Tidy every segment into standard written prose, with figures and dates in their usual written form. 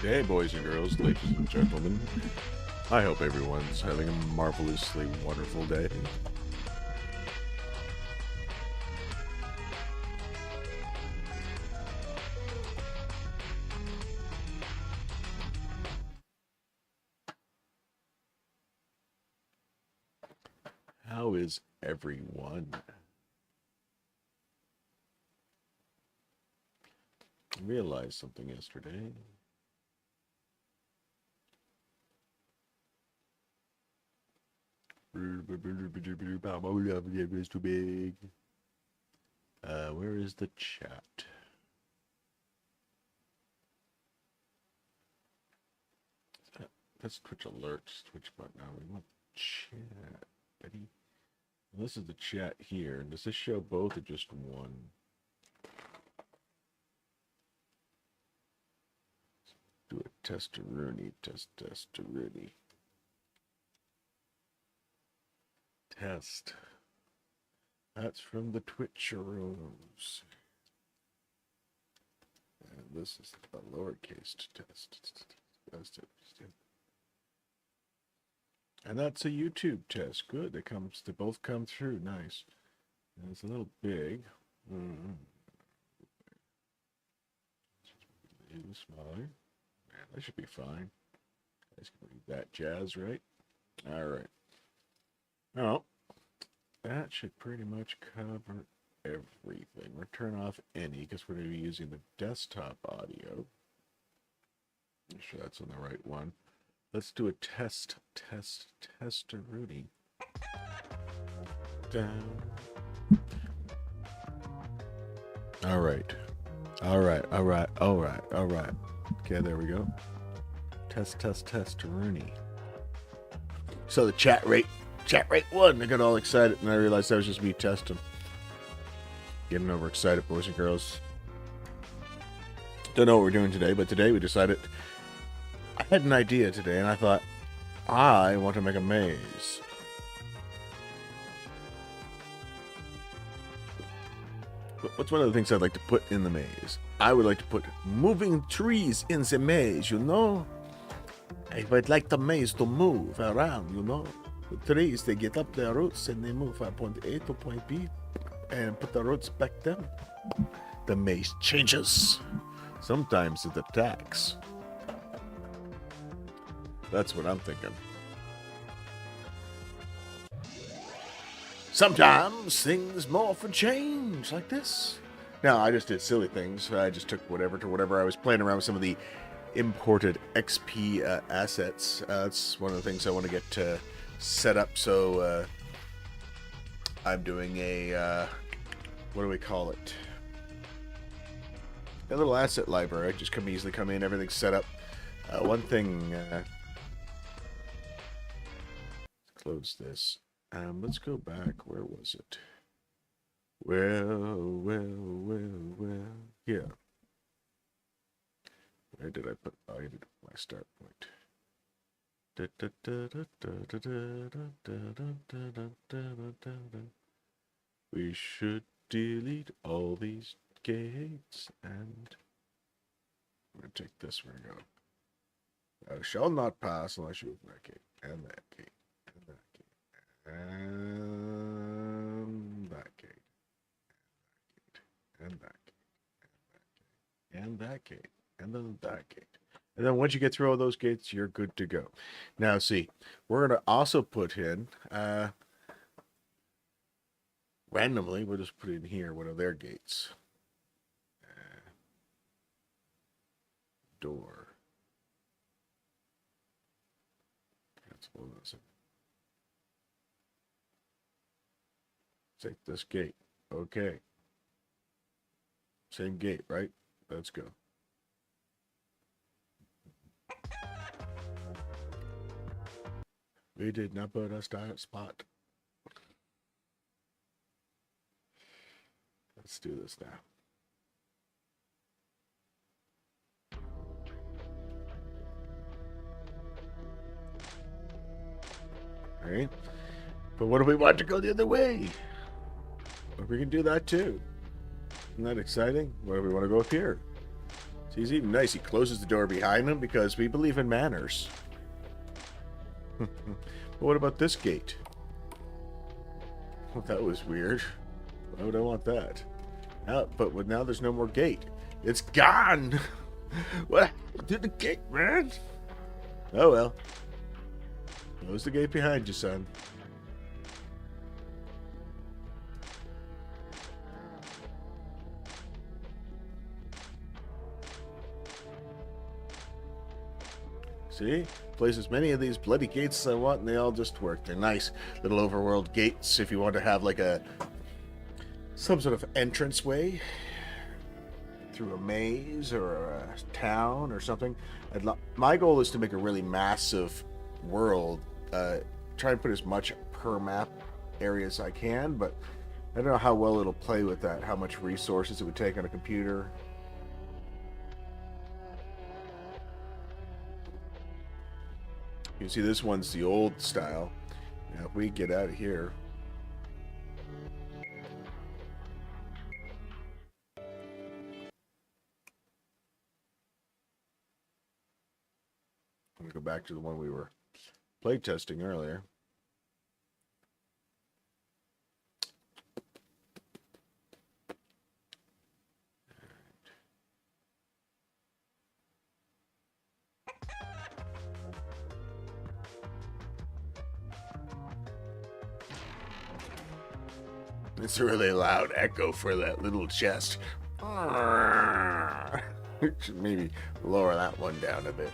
Hey, boys and girls, ladies and gentlemen. I hope everyone's having a marvelously wonderful day. How is everyone? I realized something yesterday. It's too big. Where is the chat? That's Twitch alerts, Twitch button. Now we want chat, buddy. And this is the chat here. Does this show both or just one? Do a testaroonie, testaroonie. Test. That's from the Twitcheroos. And this is a lowercase test. And that's a YouTube test. Good. They both come through. Nice. And it's a little big. A little smaller. Man, that should be fine. Guys can read that jazz, right? All right. Now, that should pretty much cover everything. We'll turn off any because we're going to be using the desktop audio. Make sure that's on the right one. Let's do a testaroonie. Down. All right. Okay, there we go. Testaroonie. So the chat rate won. I got all excited and I realized that was just me testing. Getting overexcited, boys and girls. Don't know what we're doing today, but today we decided I had an idea today and I thought I want to make a maze. What's one of the things I'd like to put in the maze? I would like to put moving trees in the maze, you know? I would like the maze to move around, you know? The trees, they get up their roots and they move from point A to point B and put the roots back down. The maze changes. Sometimes it attacks. That's what I'm thinking. Sometimes things morph and change like this. Now, I just did silly things. I just took whatever to whatever. I was playing around with some of the imported XP assets. That's one of the things I want to get set up. So I'm doing a, what do we call it? A little asset library. I just easily come in, everything's set up. One thing, close this. Let's go back. Where was it? Well. Here. Where did I put? I did my start point. We should delete all these gates and I'm gonna take this. Where we go? Thou shalt not pass unless you open that gate and that gate and that gate. And that gate, and that gate, and that gate, and then that gate. And then once you get through all those gates, you're good to go. Now, see, we're going to also put in, randomly, we'll just put in here one of their gates. Door. That's what it is. Take this gate. Okay. Same gate, right? Let's go. We did not put a start spot. Let's do this now. All right. But what if we want to go the other way? We can do that too. Isn't that exciting? What do we want to go up here? See, he's even nice. He closes the door behind him because we believe in manners. But what about this gate? Well, that was weird. Why would I want that? Now there's no more gate. It's gone! What happened to the gate, man? Oh well. Close the gate behind you, son. See? Place as many of these bloody gates as I want, and they all just work. They're nice little overworld gates if you want to have like some sort of entranceway through a maze or a town or something. My goal is to make a really massive world. Try and put as much per map area as I can, but I don't know how well it'll play with that, how much resources it would take on a computer. You see, this one's the old style. Now, if we get out of here, I'm gonna go back to the one we were playtesting earlier. It's a really loud echo for that little chest. Should maybe lower that one down a bit.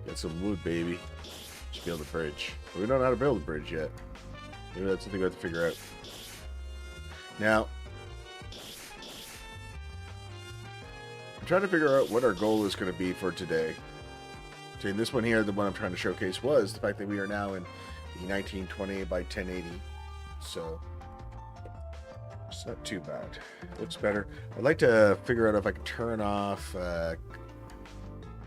Got some wood, baby. Should build a bridge. We don't know how to build a bridge yet. Maybe that's something we have to figure out. Now, I'm trying to figure out what our goal is going to be for today. See, this one here, the one I'm trying to showcase was the fact that we are now in the 1920 by 1080. So it's not too bad. Looks better. I'd like to figure out if I can turn off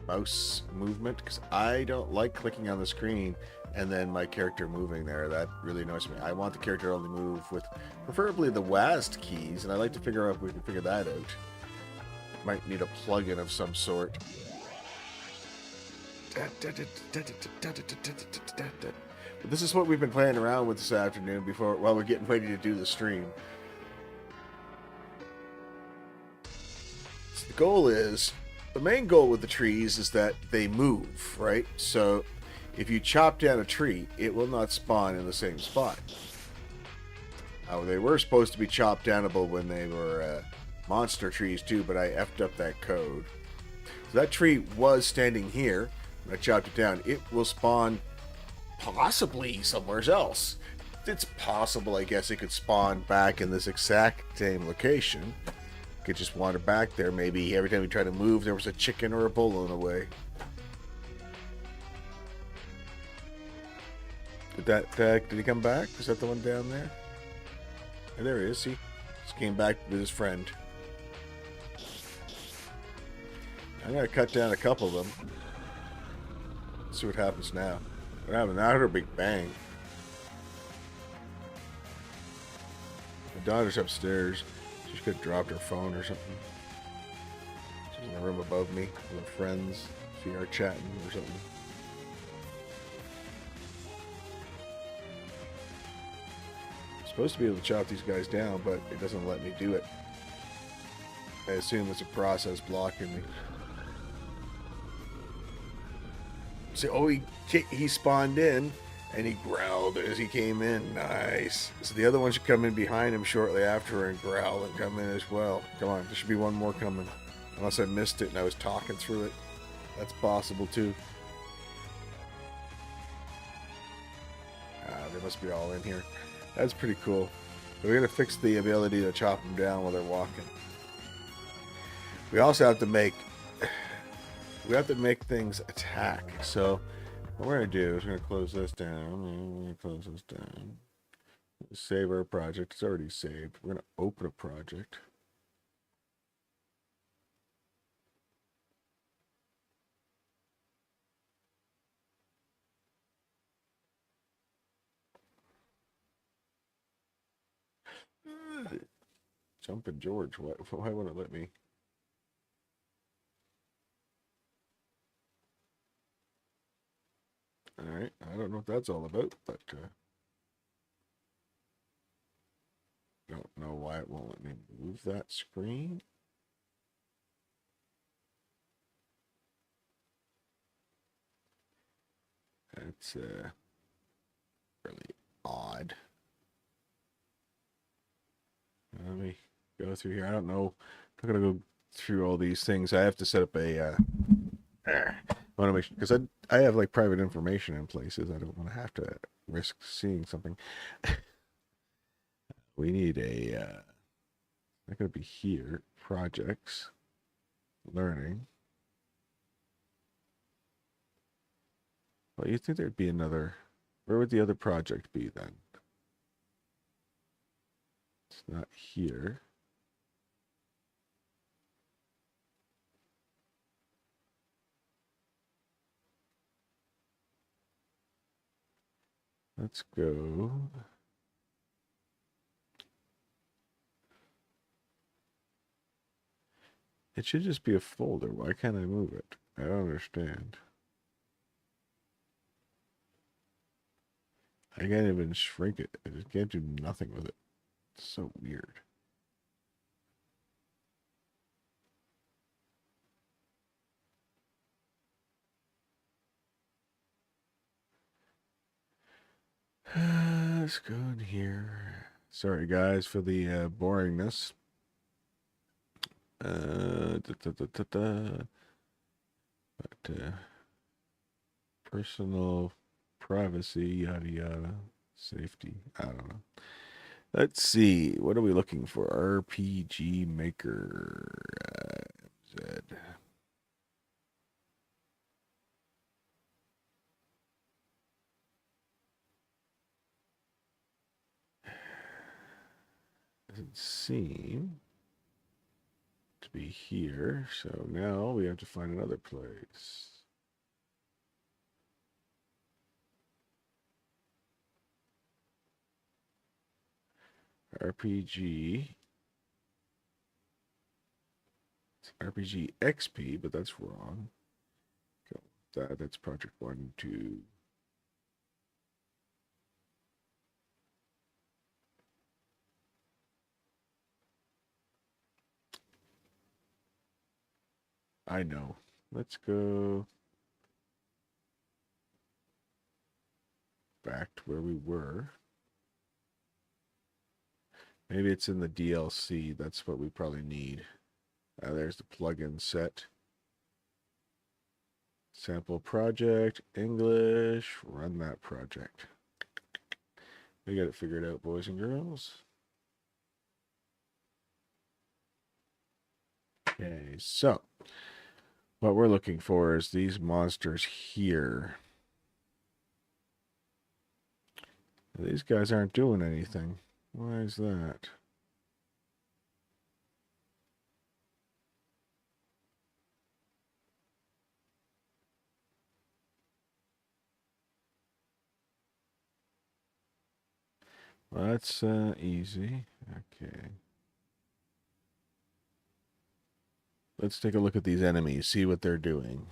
mouse movement, because I don't like clicking on the screen and then my character moving there. That really annoys me. I want the character to only move with preferably the WASD keys, and I'd like to figure out if we can figure that out. Might need a plugin of some sort. But this is what we've been playing around with this afternoon while we're getting ready to do the stream. So the main goal with the trees is that they move, right? So if you chop down a tree, it will not spawn in the same spot. Now, they were supposed to be chopped downable when they were monster trees too, but I effed up that code. So that tree was standing here. When I chopped it down, it will spawn possibly somewhere else. It's possible, I guess, it could spawn back in this exact same location. Could just wander back there. Maybe every time we try to move, there was a chicken or a bull in the way. Did he come back? Was that the one down there? Oh, there he is. See, just came back with his friend. I'm gonna cut down a couple of them. Let's see what happens now. What happened now? I heard a big bang. My daughter's upstairs. She could have dropped her phone or something. She's in the room above me with her friends. She are chatting or something. I'm supposed to be able to chop these guys down, but it doesn't let me do it. I assume it's a process blocking me. So, oh, he spawned in, and he growled as he came in. Nice. So the other one should come in behind him shortly after and growl and come in as well. Come on, there should be one more coming. Unless I missed it and I was talking through it. That's possible too. They must be all in here. That's pretty cool. But we're going to fix the ability to chop them down while they're walking. We also have to make things attack. So what we're going to do is we're going to close this down. Save our project. It's already saved. We're going to open a project. Jumping George. Why won't it let me? All right. I don't know what that's all about, but don't know why it won't let me move that screen. That's really odd. Let me go through here. I don't know. I'm not gonna go through all these things. I have to set up a. I want to make sure because I have like private information in places. I don't want to have to risk seeing something. We need a. Not gonna be here. Projects, learning. Well, you think there'd be another. Where would the other project be then? It's not here. Let's go. It should just be a folder. Why can't I move it? I don't understand. I can't even shrink it. I just can't do nothing with it. It's so weird. Let's go in here. Sorry, guys, for the boringness. But personal privacy, yada yada, safety. I don't know. Let's see. What are we looking for? RPG Maker. Z. Doesn't seem to be here. So now we have to find another place. RPG. It's RPG XP, but that's wrong. That's Project 1, 2. I know. Let's go back to where we were. Maybe it's in the DLC. That's what we probably need. There's the plugin set. Sample project, English, run that project. We got it figured out, boys and girls. Okay, so what we're looking for is these monsters here. These guys aren't doing anything. Why is that? Well, that's easy. Okay. Let's take a look at these enemies, see what they're doing.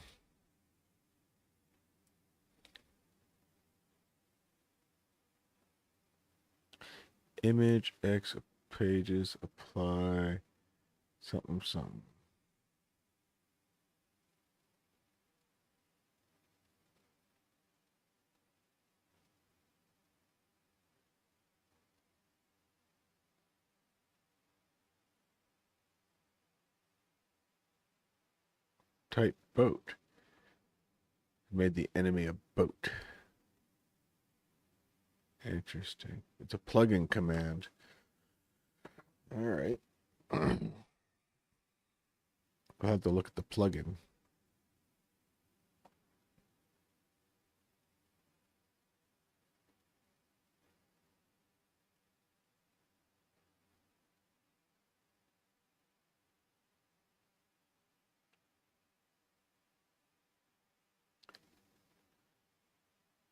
Image X pages, apply, something, something. Type boat. Made the enemy a boat. Interesting. It's a plugin command. All right. I'll have to look at the plugin.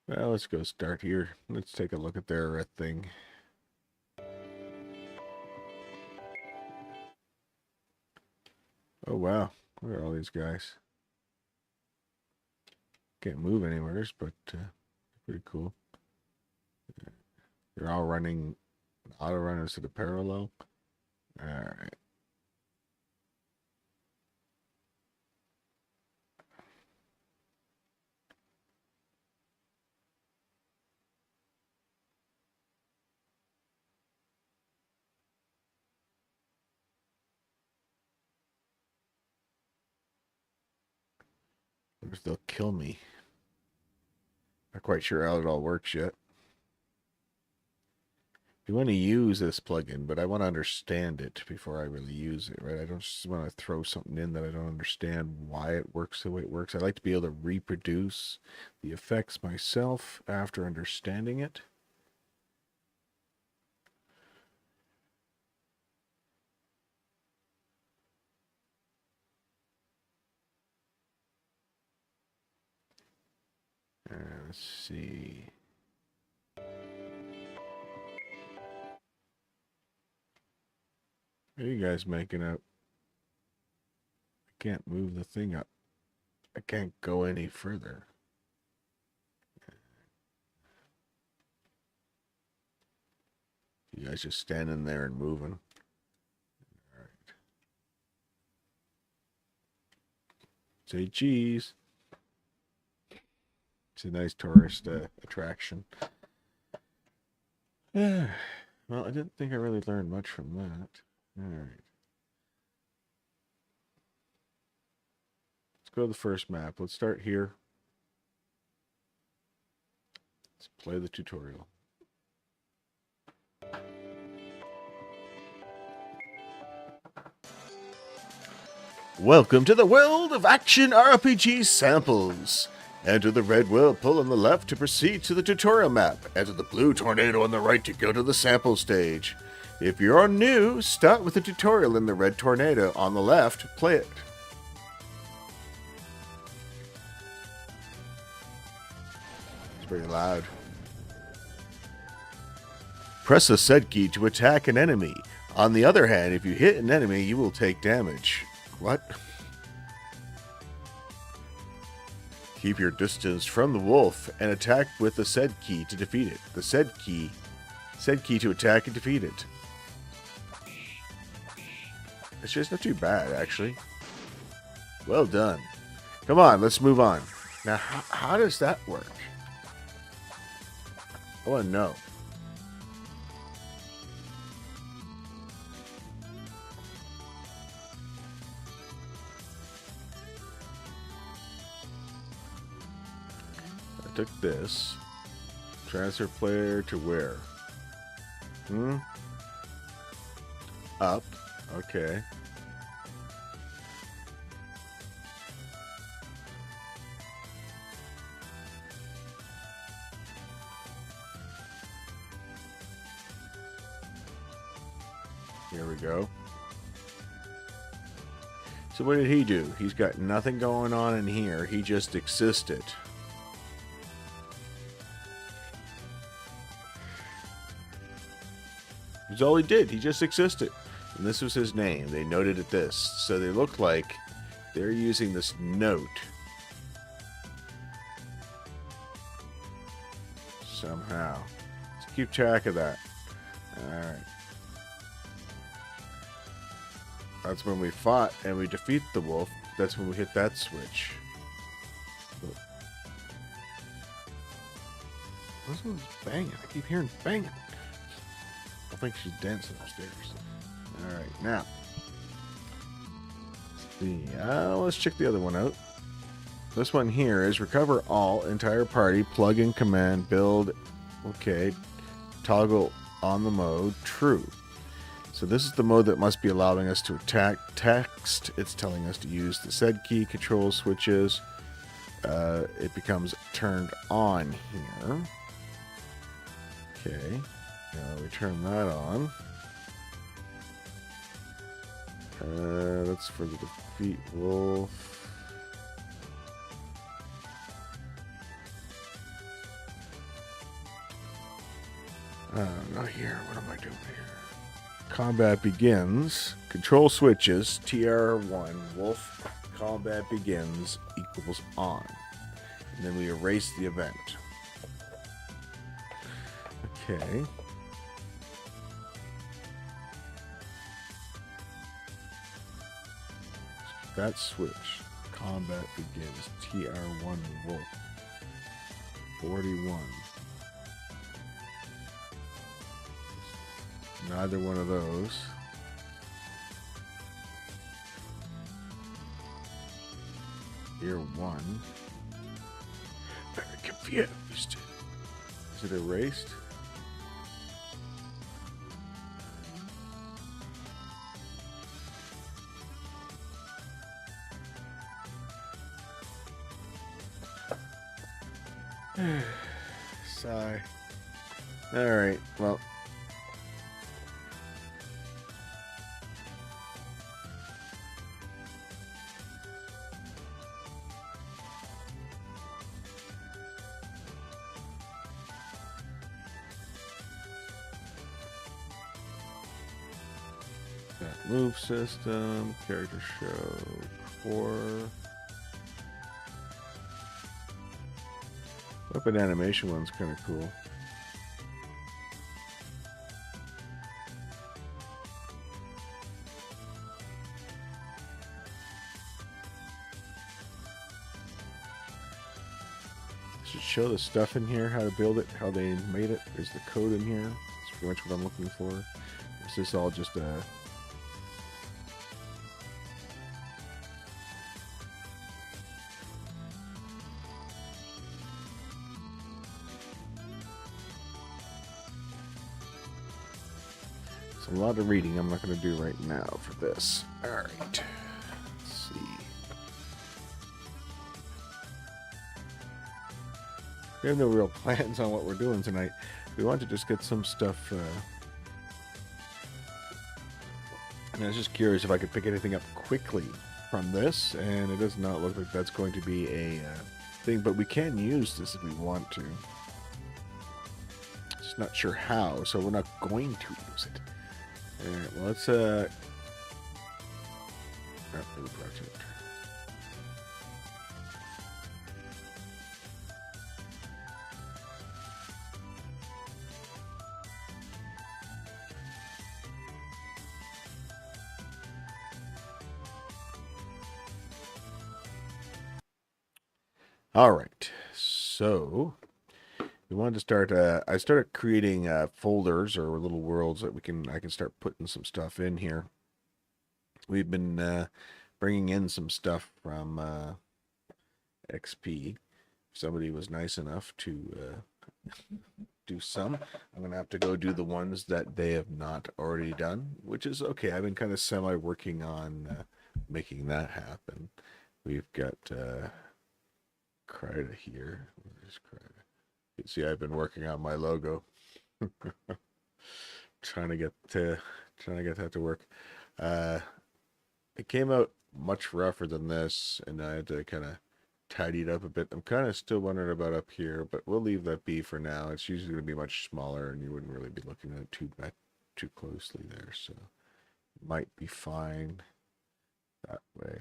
Well, let's go start here. Let's take a look at their thing. Oh, wow. Look at all these guys. Can't move anywhere, but Pretty cool. They're all running auto runners to the parallel. All right. If they'll kill me. Not quite sure how it all works yet. You want to use this plugin, but I want to understand it before I really use it, right? I don't just want to throw something in that I don't understand why it works the way it works. I like to be able to reproduce the effects myself after understanding it. Let's see. What are you guys making up? I can't move the thing up. I can't go any further. You guys just standing there and moving. All right. Say cheese. It's a nice tourist attraction. Well, I didn't think I really learned much from that. All right. Let's go to the first map. Let's start here. Let's play the tutorial. Welcome to the world of action RPG samples. Enter the red whirlpool on the left to proceed to the tutorial map. Enter the blue tornado on the right to go to the sample stage. If you're new, start with the tutorial in the red tornado on the left. Play it. It's pretty loud. Press the Z key to attack an enemy. On the other hand, if you hit an enemy, you will take damage. What? Keep your distance from the wolf and attack with the Z key to defeat it. The Z key to attack and defeat it. It's just not too bad, actually. Well done. Come on, let's move on. Now, how does that work? I want to know. I took this. Transfer player to where? Up. Okay. Here we go. So what did he do? He's got nothing going on in here. He just existed. That's all he did. He just existed. And this was his name. They noted it this. So they look like they're using this note somehow. Let's keep track of that. Alright. That's when we fought and we defeat the wolf. That's when we hit that switch. This one's banging. I keep hearing banging. I think she's dancing upstairs. Alright, now. Let's check the other one out. This one here is recover all, entire party, plug in command, build, okay, toggle on the mode, true. So this is the mode that must be allowing us to attack text. It's telling us to use the Z key, control switches. It becomes turned on here. Okay, now we turn that on. That's for the defeat wolf. Not here. What am I doing here? Combat begins. Control switches. TR1. Wolf. Combat begins equals on. And then we erase the event. Okay. That switch. Combat begins. TR1 Wolf. 41. Neither one of those. Here 1. Very confused. Is it erased? Sigh. Alright, well. That move system, character show, core. Weapon animation one's kind of cool. Should show the stuff in here, how to build it, how they made it. There's the code in here. That's pretty much what I'm looking for. Is this all just a... It's a lot of reading I'm not going to do right now for this. Alright. Let's see. We have no real plans on what we're doing tonight. We want to just get some stuff. And I was just curious if I could pick anything up quickly from this, and it does not look like that's going to be a thing, but we can use this if we want to. Just not sure how, so we're not going to use it. Alright, well, let's new project. All right, so we wanted to start. I started creating folders or little worlds that I can start putting some stuff in here. We've been bringing in some stuff from XP. Somebody was nice enough to do some. I'm gonna have to go do the ones that they have not already done, which is okay. I've been kind of semi working on making that happen. We've got Krita here. Where's Krita? You can see I've been working on my logo. trying to get that to work. It came out much rougher than this, and I had to kind of tidy it up a bit. I'm kind of still wondering about up here, but we'll leave that be for now. It's usually going to be much smaller, and you wouldn't really be looking at it too closely there, so it might be fine that way.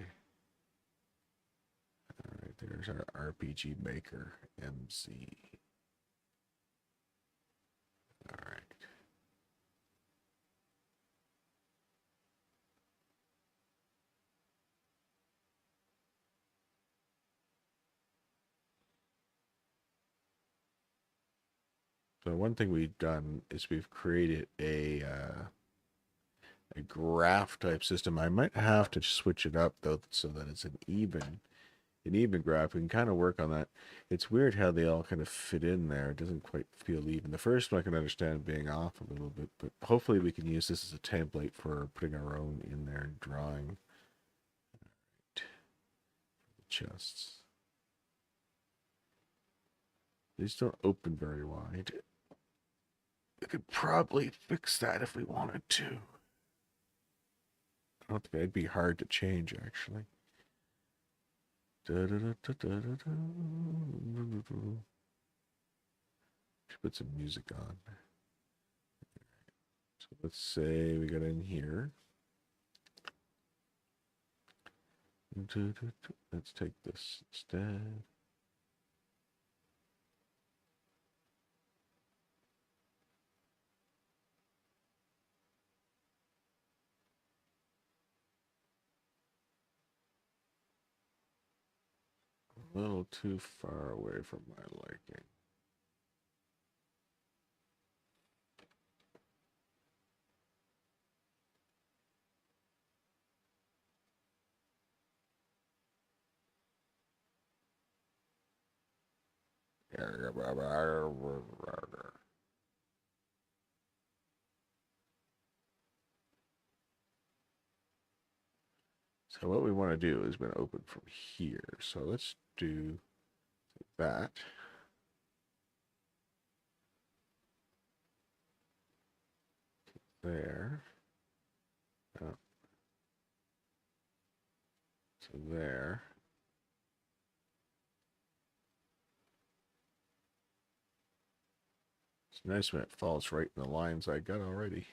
All right, there's our RPG Maker MZ. All right. So one thing we've done is we've created a graph type system. I might have to switch it up though, so that it's an even graph. We can kind of work on that. It's weird how they all kind of fit in there. It doesn't quite feel even. The first one I can understand being off a little bit, but hopefully we can use this as a template for putting our own in there and drawing. Right. The chests. These don't open very wide. We could probably fix that if we wanted to. I don't think it'd be hard to change, actually. Should put some music on. So let's say we got in here. Let's take this instead. a little too far away from my liking. So what we want to do is going to open from here. So let's do that. There. Oh. So there. It's nice when it falls right in the lines I got already.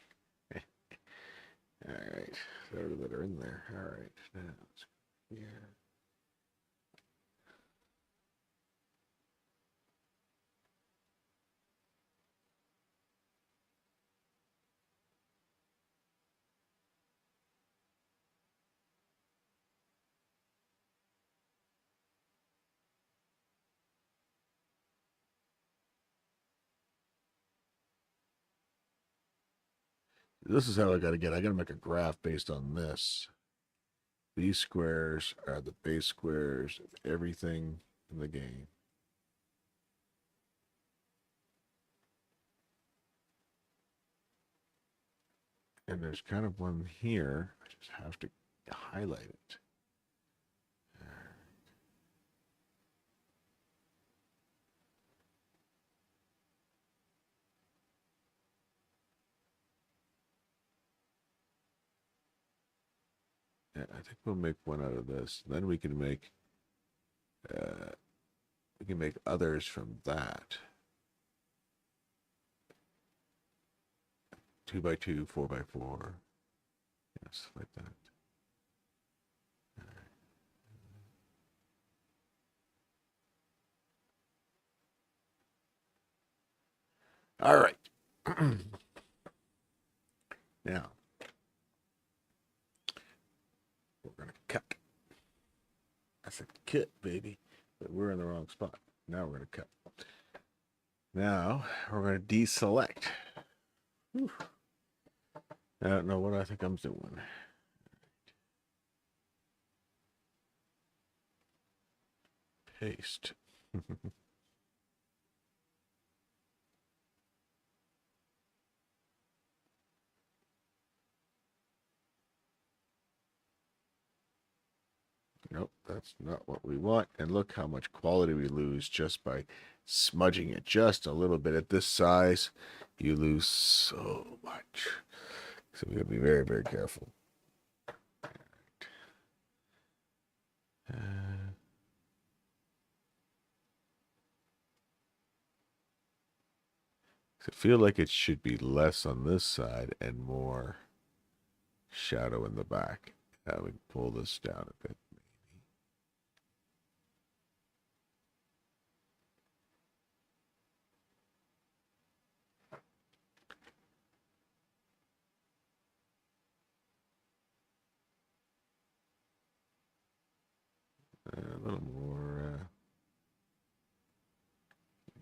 All right. Those that are in there. All right. Now let's go here. This is how I got to get. I got to make a graph based on this. These squares are the base squares of everything in the game. And there's kind of one here. I just have to highlight it. Yeah, I think we'll make one out of this. Then we can make others from that. 2x2, 4x4. Yes, like that. All right. Now, we're going to cut. I said cut, baby. But we're in the wrong spot. Now we're going to cut. Now, we're going to deselect. Whew. I don't know what I think I'm doing. Paste. Nope, that's not what we want. And look how much quality we lose just by smudging it just a little bit. At this size, you lose so much. So we gotta be very, very careful. I feel like it should be less on this side and more shadow in the back. I would pull this down a bit. A little more.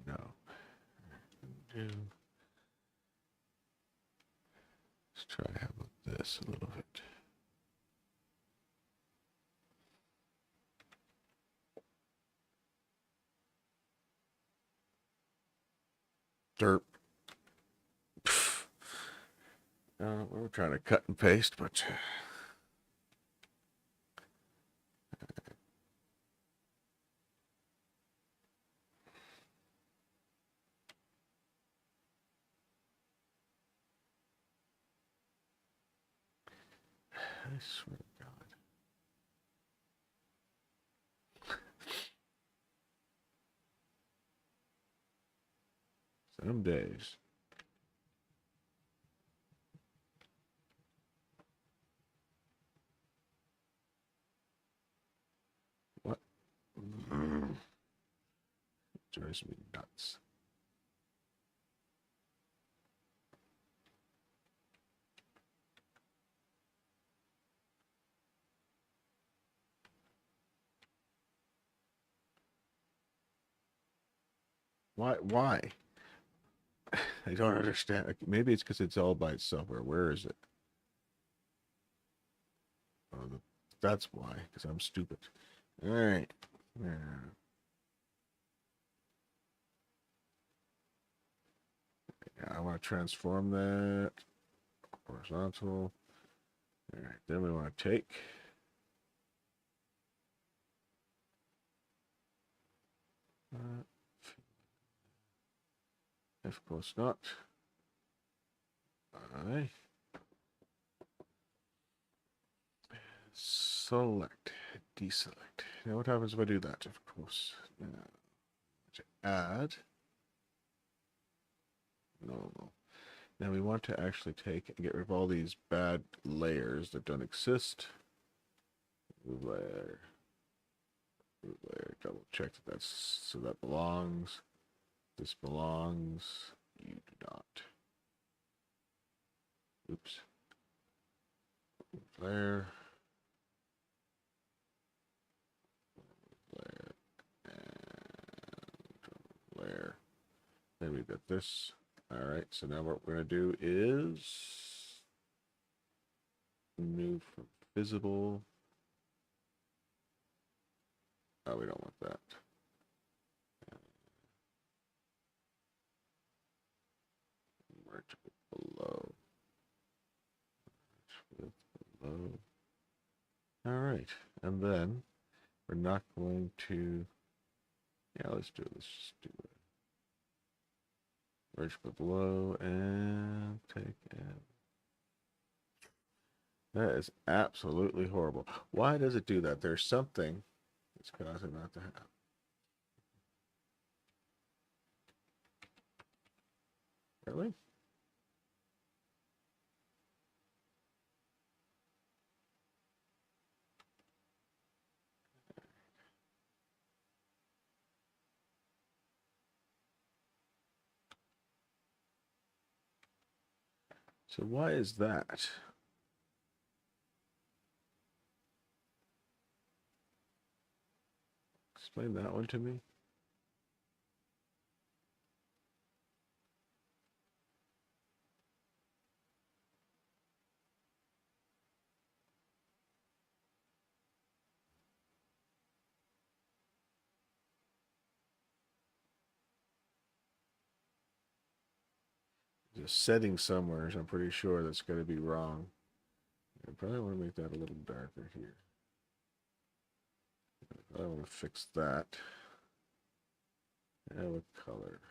No. Let's try how about this a little bit. Derp. We're trying to cut and paste, but I swear to God. Some days. What? Drives me nuts. Why? I don't understand. Like, maybe it's because it's all by itself. Or where is it? Oh, that's why. Because I'm stupid. All right. Yeah. I want to transform that horizontal. All right. Then we want to take. Of course not. I select, deselect. Now what happens if I do that? Of course. Add. No. Now we want to actually take and get rid of all these bad layers that don't exist. Remove layer. Remove layer. Double check that that's so that belongs. This belongs. You do not. Oops. Layer. Layer. And layer. Then we've got this. All right. So now what we're going to do is move from visible. Oh, we don't want that. Merge with below. Merge with below. All right. And then we're not going to. Yeah, let's do it. Let's just do it. Merge with below and take it. That is absolutely horrible. Why does it do that? There's something that's causing that to happen. Really? So why is that? Explain that one to me. There's a setting somewhere, so I'm pretty sure that's going to be wrong. I probably want to make that a little darker here. I want to fix that. And with color.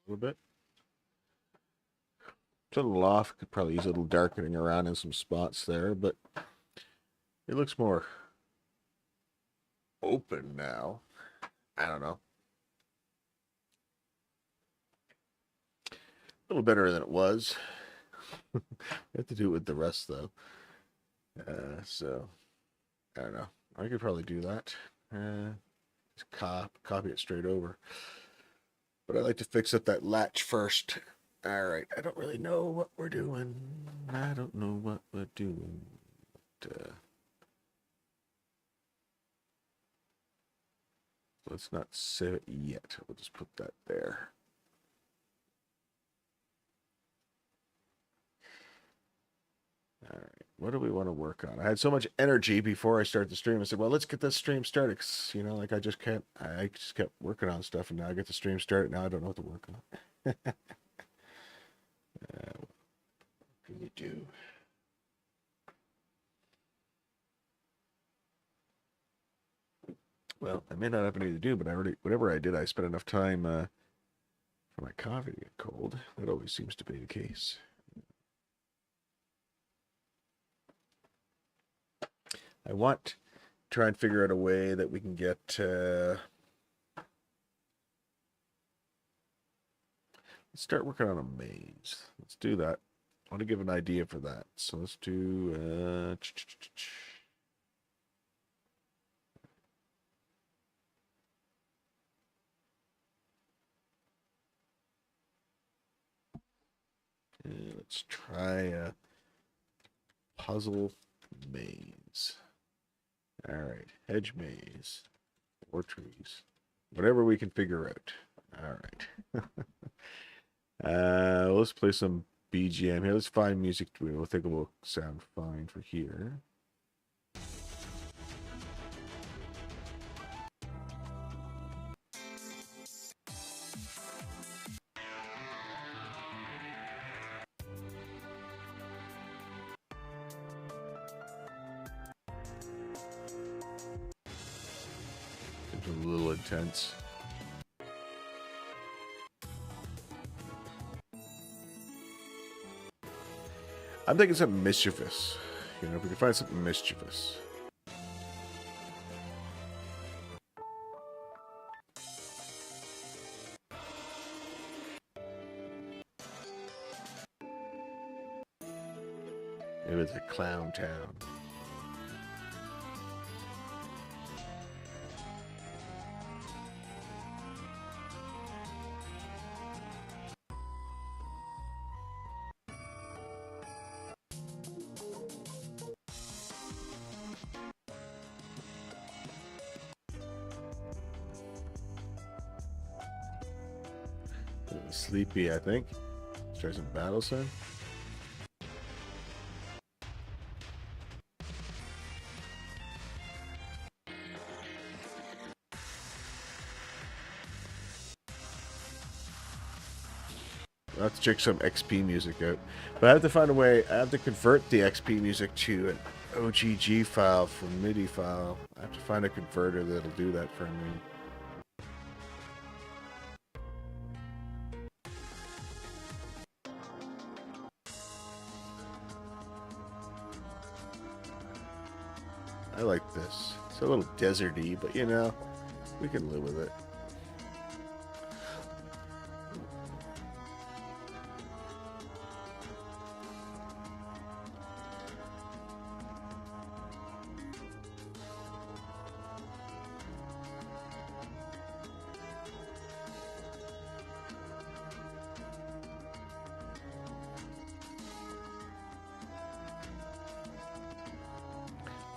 A little bit. It's a little off. Could probably use a little darkening around in some spots there, but it looks more open now. I don't know. A little better than it was. I have to do it with the rest though. So I don't know. I could probably do that. Just copy it straight over. But I like to fix up that latch first. All right. I don't really know what we're doing. I don't know what we're doing. But, let's not save it yet. We'll just put that there. All right. What do we want to work on? I had so much energy before I started the stream. I said, well, let's get this stream started. 'Cause, you know, like I just can't, I just kept working on stuff and now I get the stream started. Now I don't know what to work on. What can you do? Well, I may not have anything to do, but whatever I did, I spent enough time for my coffee to get cold. That always seems to be the case. I want to try and figure out a way that we can get let's start working on a maze. Let's do that. I want to give an idea for that. So let's do let's try a puzzle maze. All right, hedge maze or trees, whatever we can figure out. All right. Let's play some BGM here. Let's find music. We'll think it will sound fine for here. It's a little intense. I'm thinking something mischievous. You know, if we can find something mischievous. Maybe it's a clown town. Sleepy, I think. Let's try some Battle Sun. I'll have to check some XP music out. But I have to find a way. I have to convert the XP music to an OGG file from MIDI file. I have to find a converter that'll do that for me. I like this. It's a little deserty, but you know, we can live with it.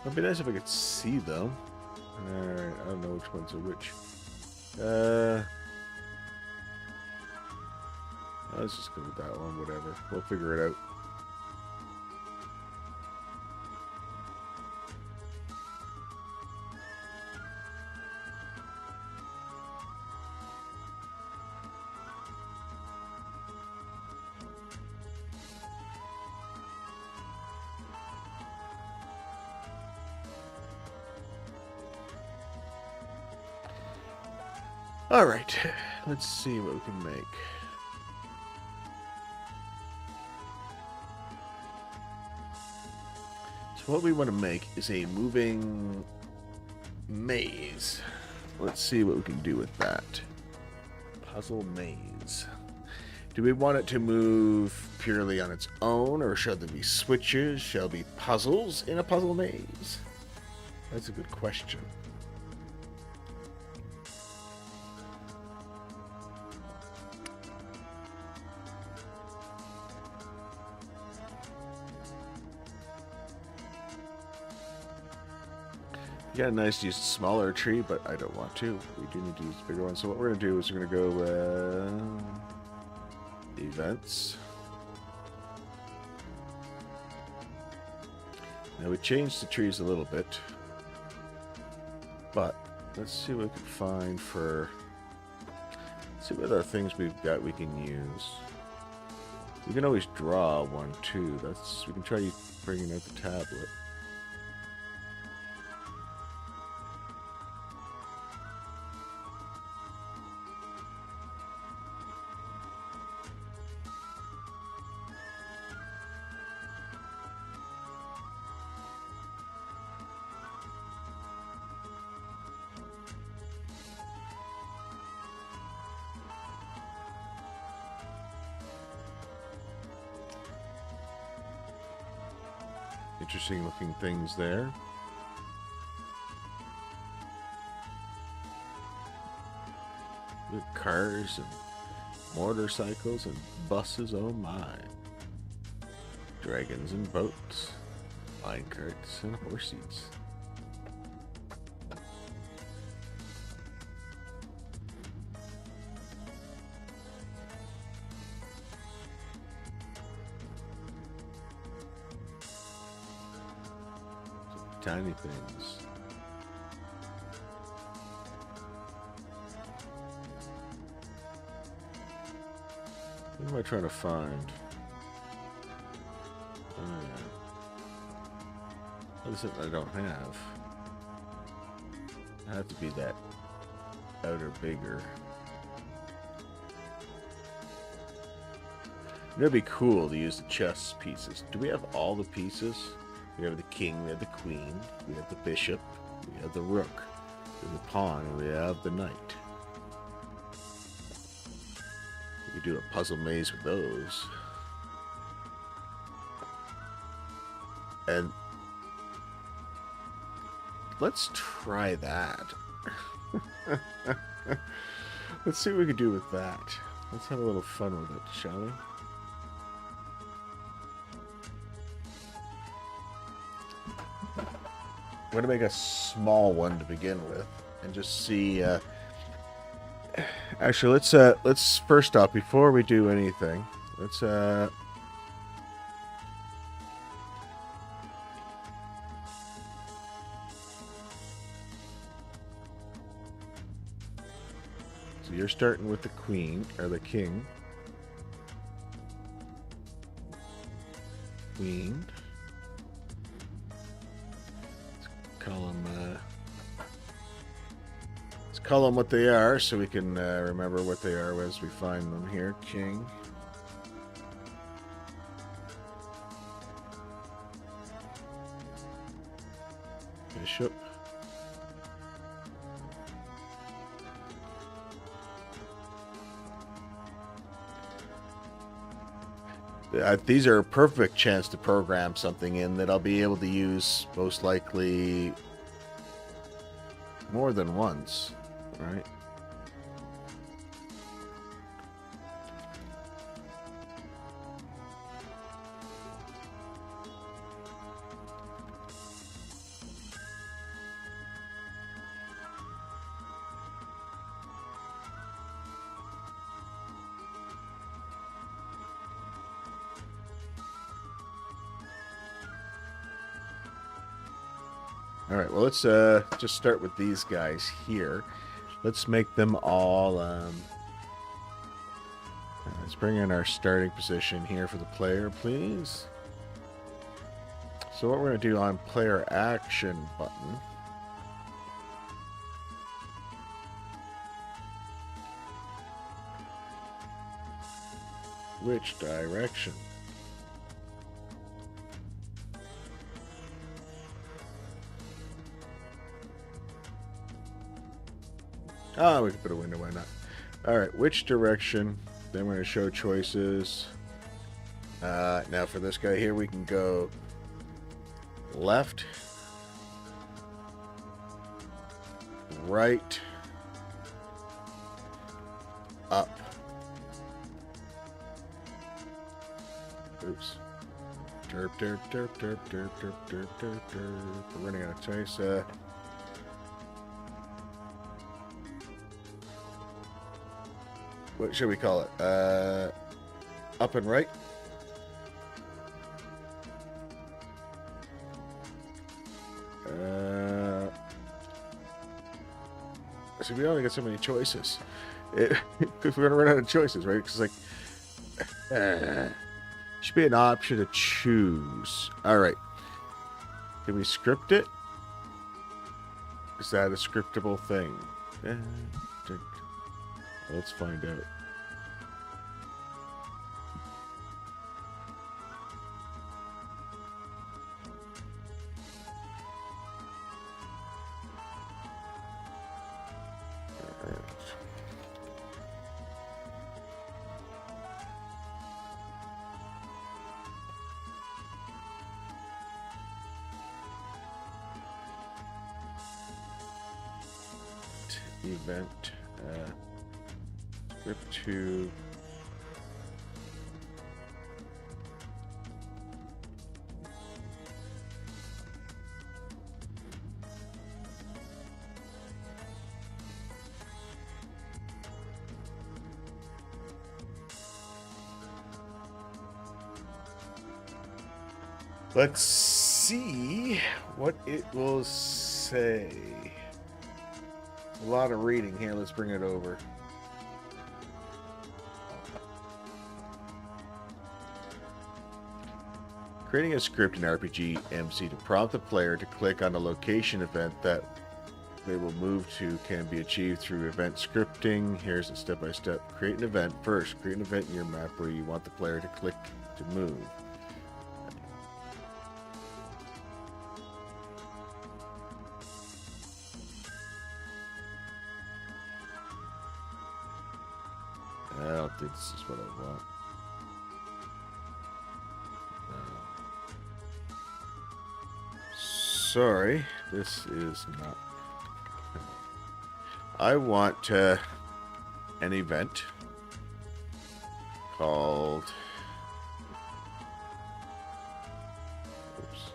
It'd be nice if I could see them. Alright, I don't know which ones are which. Let's just go with that one, whatever. We'll figure it out. All right, let's see what we can make. So what we want to make is a moving maze. Let's see what we can do with that. Puzzle maze. Do we want it to move purely on its own, or shall there be switches? Shall there be puzzles in a puzzle maze? That's a good question. Yeah, nice to use a smaller tree, but I don't want to. We do need to use a bigger one. So what we're going to do is we're going to go events. Now we changed the trees a little bit, but let's see what we can find for. Let's see what other things we've got we can use. We can always draw one too. We can try bringing out the tablet. Interesting looking things there. Good cars and motorcycles and buses, oh my. Dragons and boats, mine carts and horses. Tiny things. What am I trying to find? Oh, yeah. What is it I don't have? I have to be that outer bigger. It'd be cool to use the chess pieces. Do we have all the pieces? We have the king, we have the queen, we have the bishop, we have the rook, we have the pawn, and we have the knight. We could do a puzzle maze with those. And let's try that. Let's see what we can do with that. Let's have a little fun with it, shall we? I'm going to make a small one to begin with, and just see. Actually, let's first off, before we do anything, let's So you're starting with the queen or the king. Queen. Let's call them what they are so we can remember what they are as we find them here. King. Bishop. These are a perfect chance to program something in that I'll be able to use most likely more than once, right? All right, well, let's just start with these guys here. Let's make them all... let's bring in our starting position here for the player, please. So what we're going to do on player action button... Which direction? Oh, we can put a window, why not? Alright, which direction? Then we're going to show choices. Now for this guy here, we can go left, right, up. Oops. Derp, derp, derp, derp, derp, derp, derp, derp, derp. We're running out of choice. What should we call it? Up and right? See, we only got so many choices. Because we're going to run out of choices, right? Because, like... Should be an option to choose. All right. Can we script it? Is that a scriptable thing? Let's find out. Event script to let's see what it will say. A lot of reading here. Let's bring it over. Creating a script in RPG MC to prompt the player to click on a location event that they will move to can be achieved through event scripting. Here's a step-by-step. Create an event. First, create an event in your map where you want the player to click to move. I don't think this is what I want. No. Sorry, this is not. I want an event called. Oops.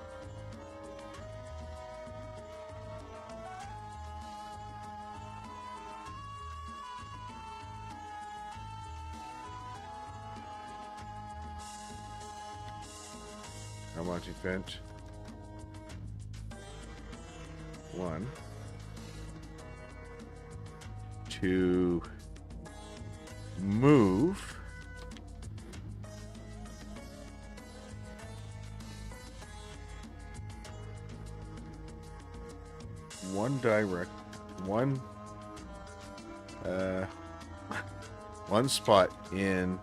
I want event 1 to move one spot in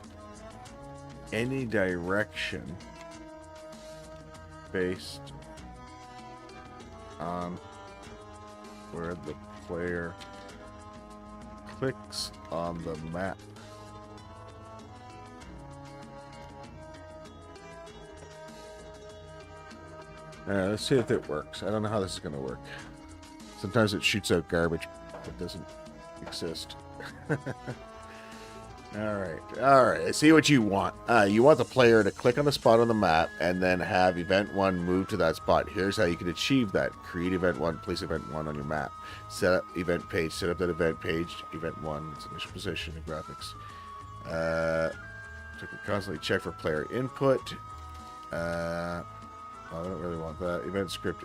any direction based on where the player clicks on the map. Let's see if it works. I don't know how this is going to work. Sometimes it shoots out garbage that doesn't exist. Alright, I see what you want. You want the player to click on the spot on the map and then have event 1 move to that spot. Here's how you can achieve that. Create event 1, place event 1 on your map. Set up event page, set up that event page, event 1, its initial position and graphics. So constantly check for player input. I don't really want that. Event script.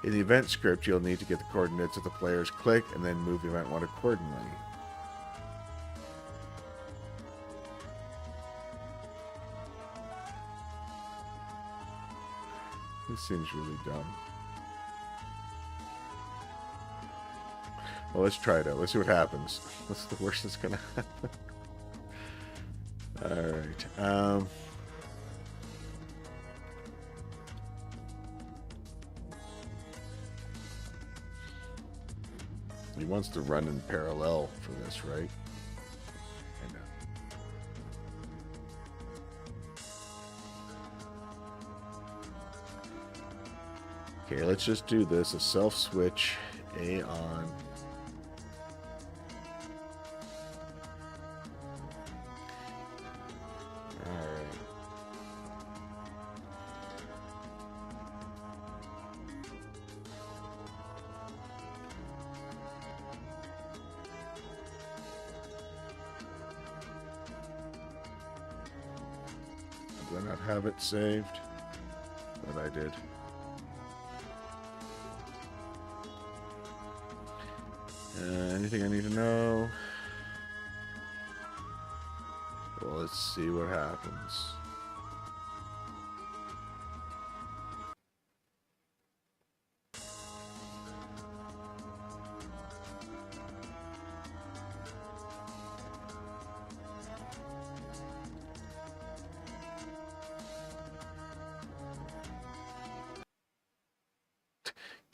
In the event script, you'll need to get the coordinates of the player's click and then move event 1 accordingly. This seems really dumb. Well, let's try it out. Let's see what happens. What's the worst that's gonna happen? Alright. He wants to run in parallel for this, right? I know. Okay, let's just do this. A self switch, A on. Alright. Do I not have it saved? But I did. Anything I need to know? Well, let's see what happens.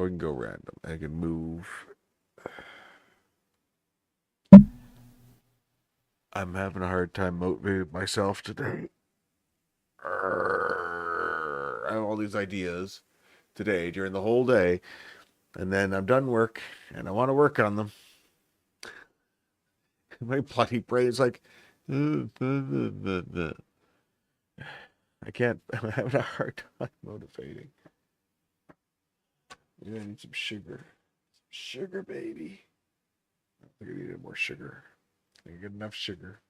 Or we can go random. I can move. I'm having a hard time motivating myself today. I have all these ideas today during the whole day, and then I'm done work and I want to work on them. My bloody brain's like, I can't. I'm having a hard time motivating. Maybe I need some sugar. Some sugar, baby. I think I needed more sugar. I didn't get enough sugar.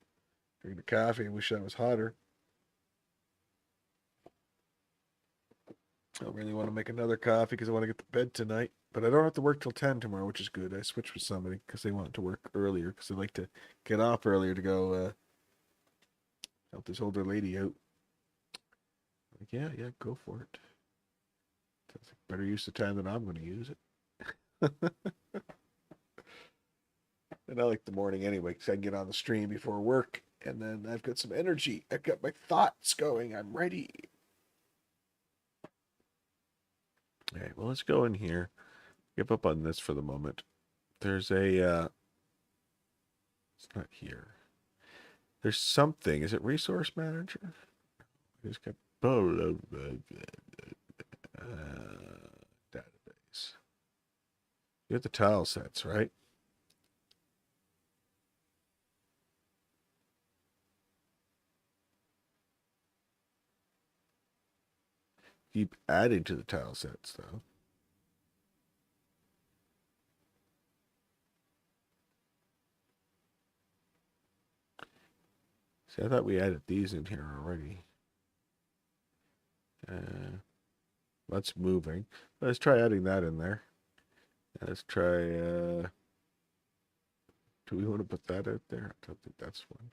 Drinking the coffee. I wish that was hotter. I don't really want to make another coffee because I want to get to bed tonight. But I don't have to work till 10 tomorrow, which is good. I switched with somebody because they want to work earlier because they like to get off earlier to go help this older lady out. Like, yeah, go for it. Sounds like better use of time than I'm going to use it. And I like the morning anyway because I can get on the stream before work and then I've got some energy. I've got my thoughts going. I'm ready. All right, well, let's go in here. Give up on this for the moment. There's a, it's not here. There's something. Is it resource manager? I just got database. You have the tile sets, right? Keep adding to the tile sets, though. See, I thought we added these in here already. That's moving. Let's try adding that in there. Let's try, do we want to put that out there? I don't think that's one.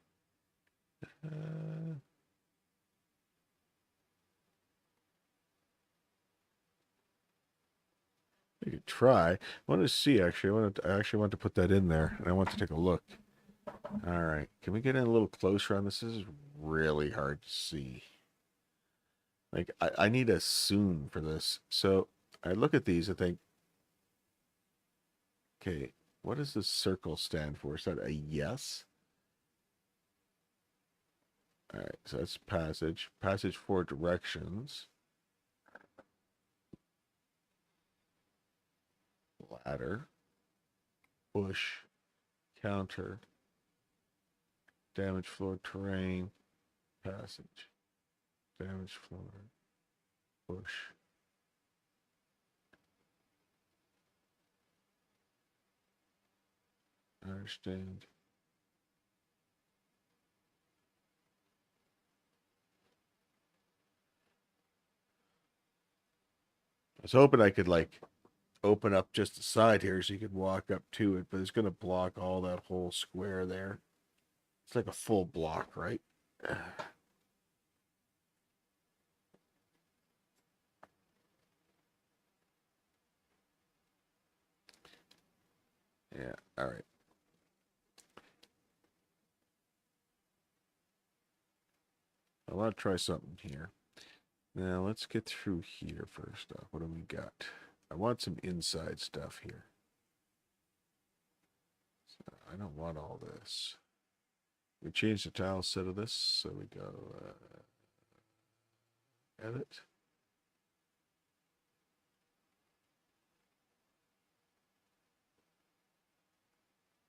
We could try. I want to see, actually. I actually want to put that in there, and I want to take a look. All right. Can we get in a little closer on this? This is really hard to see. Like, I need a zoom for this. So I look at these, I think, okay, what does this circle stand for? Is that a yes? All right, so that's passage. Passage for directions. Ladder. Bush. Counter. Damage floor terrain. Passage. Damage floor. Bush. I understand. I was hoping I could like open up just the side here so you could walk up to it, but it's going to block all that whole square there. It's like a full block, right? Yeah, all right. I want to try something here. Now, let's get through here first off. What do we got? I want some inside stuff here. So I don't want all this. We change the tile set of this, so we go edit.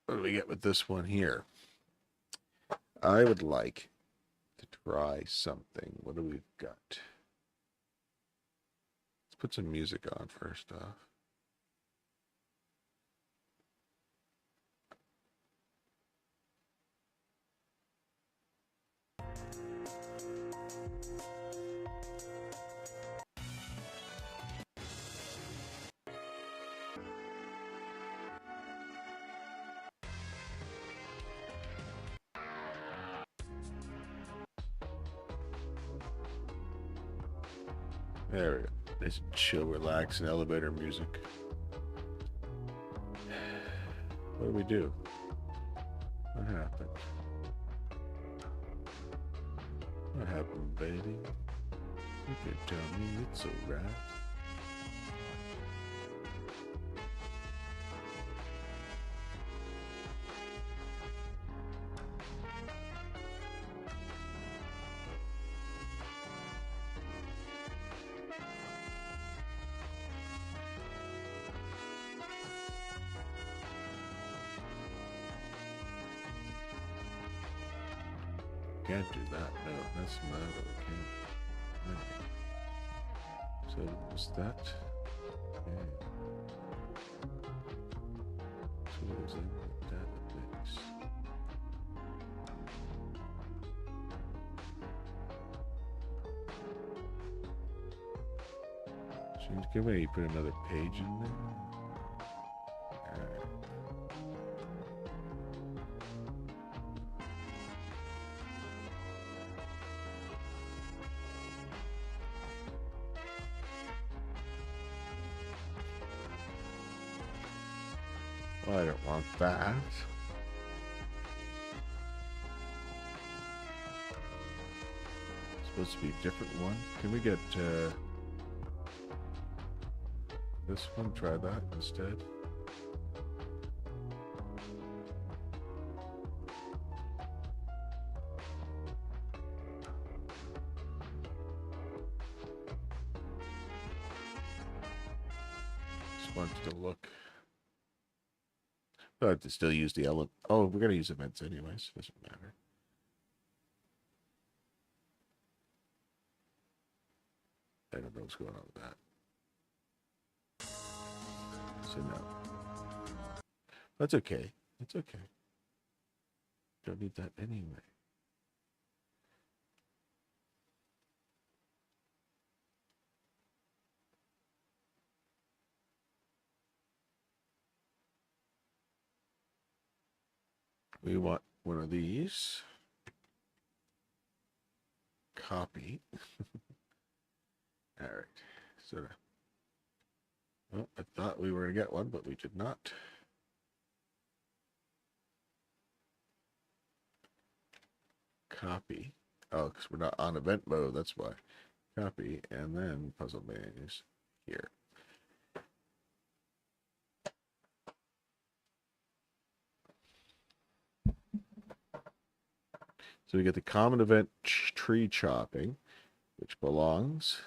What do we get with this one here? I would like to try something. What do we got? Let's put some music on first off. There we go. Nice chill, relaxing elevator music. What do we do? What happened? What happened, baby? You can tell me it's alright. can't do that. No, that's not okay. No. So what's that? Okay. Tools in the database. Seems good way you put another page in there. Well, I don't want that. It's supposed to be a different one. Can we get this one? Try that instead. Just want it to look. But to still use the element. Oh, we're gonna use events anyways. Doesn't matter. I don't know what's going on with that. So no. That's okay. It's okay. Don't need that anyway. We want one of these. Copy. All right. So, well, I thought we were going to get one, but we did not. Copy. Oh, because we're not on event mode. That's why. Copy. And then puzzle maze here. So we get the common event tree chopping, which belongs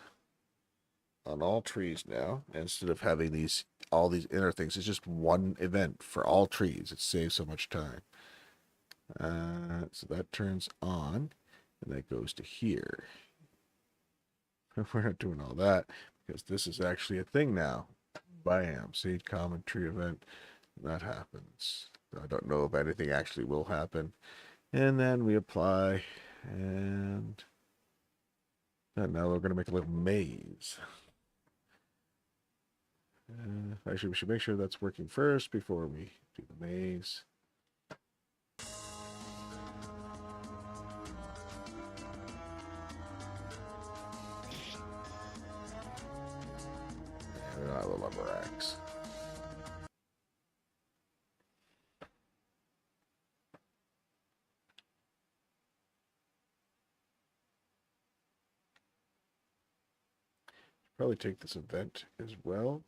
on all trees now. And instead of having all these inner things, it's just one event for all trees. It saves so much time. So that turns on, and that goes to here. We're not doing all that because this is actually a thing now. Bam, seed common tree event. That happens. I don't know if anything actually will happen. And then we apply, and now we're going to make a little maze. Actually, we should make sure that's working first before we do the maze. And I will lumber axe. Probably take this event as well.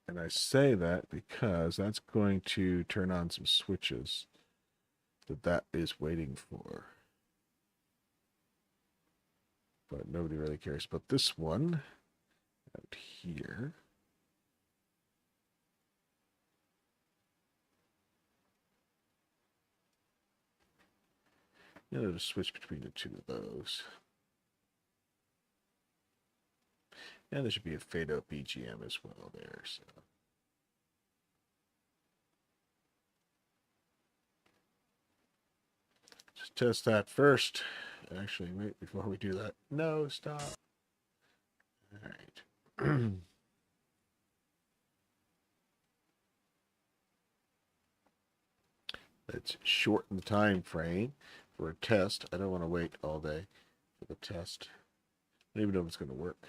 And I say that because that's going to turn on some switches that is waiting for. But nobody really cares about this one out here. You know, just switch between the two of those. And there should be a fade out BGM as well there. So just test that first. Actually, wait, before we do that. No, stop. All right. Let's shorten the time frame for a test. I don't want to wait all day for the test. I don't even know if it's going to work.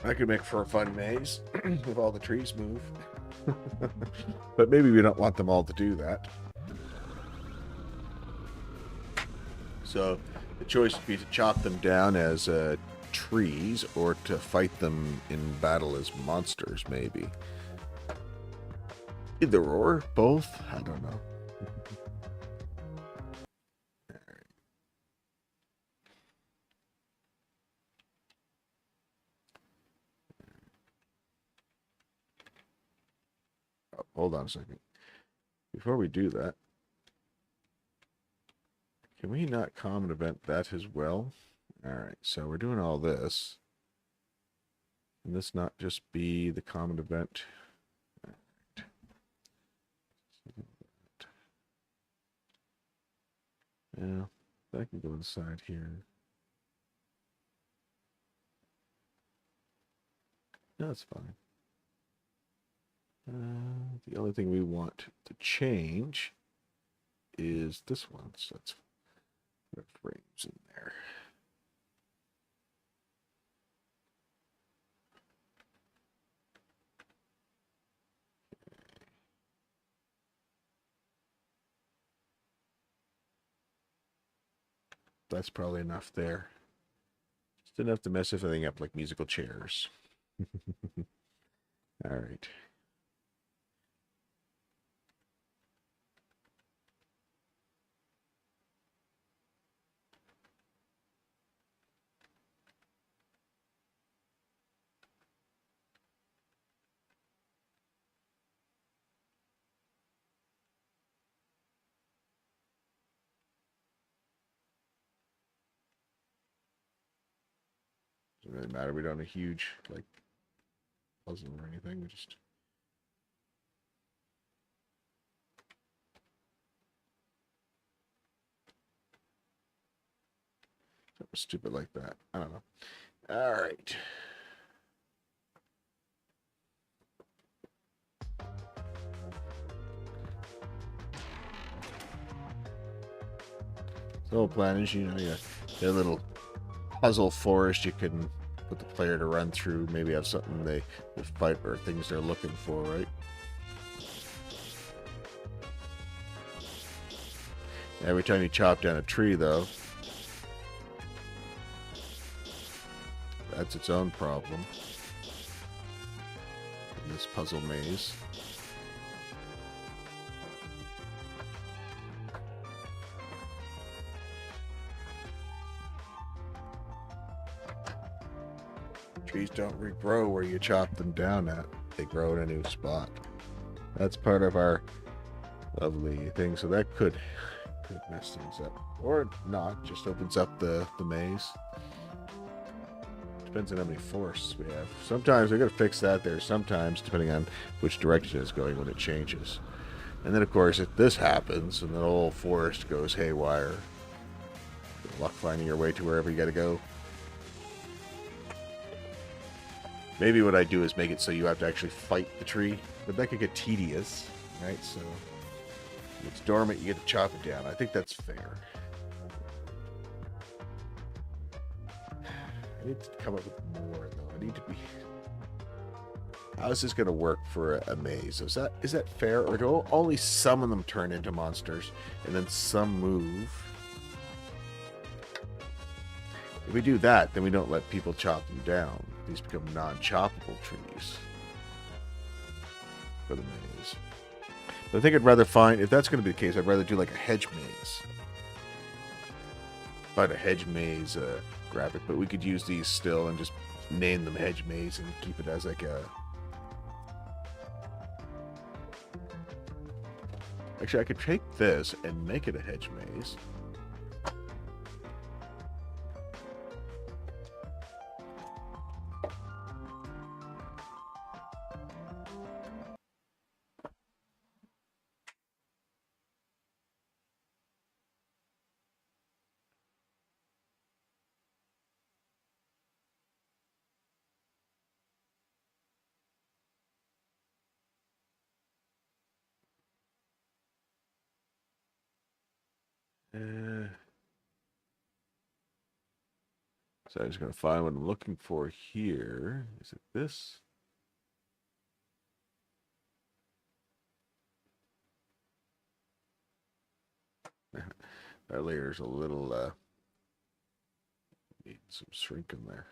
I could make for a fun maze if all the trees move. But maybe we don't want them all to do that. So The choice would be to chop them down as trees or to fight them in battle as monsters, maybe. Either or, both. I don't know. Oh, hold on a second. Before we do that, can we not common event that as well? All right, so we're doing all this. Can this not just be the common event? Right. Yeah, that can go inside here. No, that's fine. The only thing we want to change is this one. So let's put frames in there. That's probably enough there. Just enough to mess everything up like musical chairs. All right. Doesn't really matter. We don't have a huge like puzzle or anything. We just something stupid like that. I don't know. All right. The whole plan is, you get a little puzzle forest you can put the player to run through. Maybe have something they fight or things they're looking for, right? Every time you chop down a tree, though, that's its own problem in this puzzle maze. Trees don't regrow where you chop them down at. They grow in a new spot. That's part of our lovely thing. So that could mess things up. Or not, just opens up the maze. Depends on how many forests we have. Sometimes we gotta fix that there. Sometimes, depending on which direction it's going when it changes. And then, of course, if this happens and the whole forest goes haywire, good luck finding your way to wherever you gotta go. Maybe what I do is make it so you have to actually fight the tree, but that could get tedious, right? So if it's dormant, you get to chop it down. I think that's fair. I need to come up with more, though. I need to be. How is this going to work for a maze? Is that fair, or do only some of them turn into monsters and then some move? If we do that, then we don't let people chop them down. These become non-choppable trees for the maze. But I think I'd rather find, if that's going to be the case, I'd rather do like a hedge maze. Find a hedge maze graphic, but we could use these still and just name them hedge maze and keep it as like a... Actually, I could take this and make it a hedge maze. So I'm just going to find what I'm looking for here. Is it this? That layer is a little Need some shrink in there.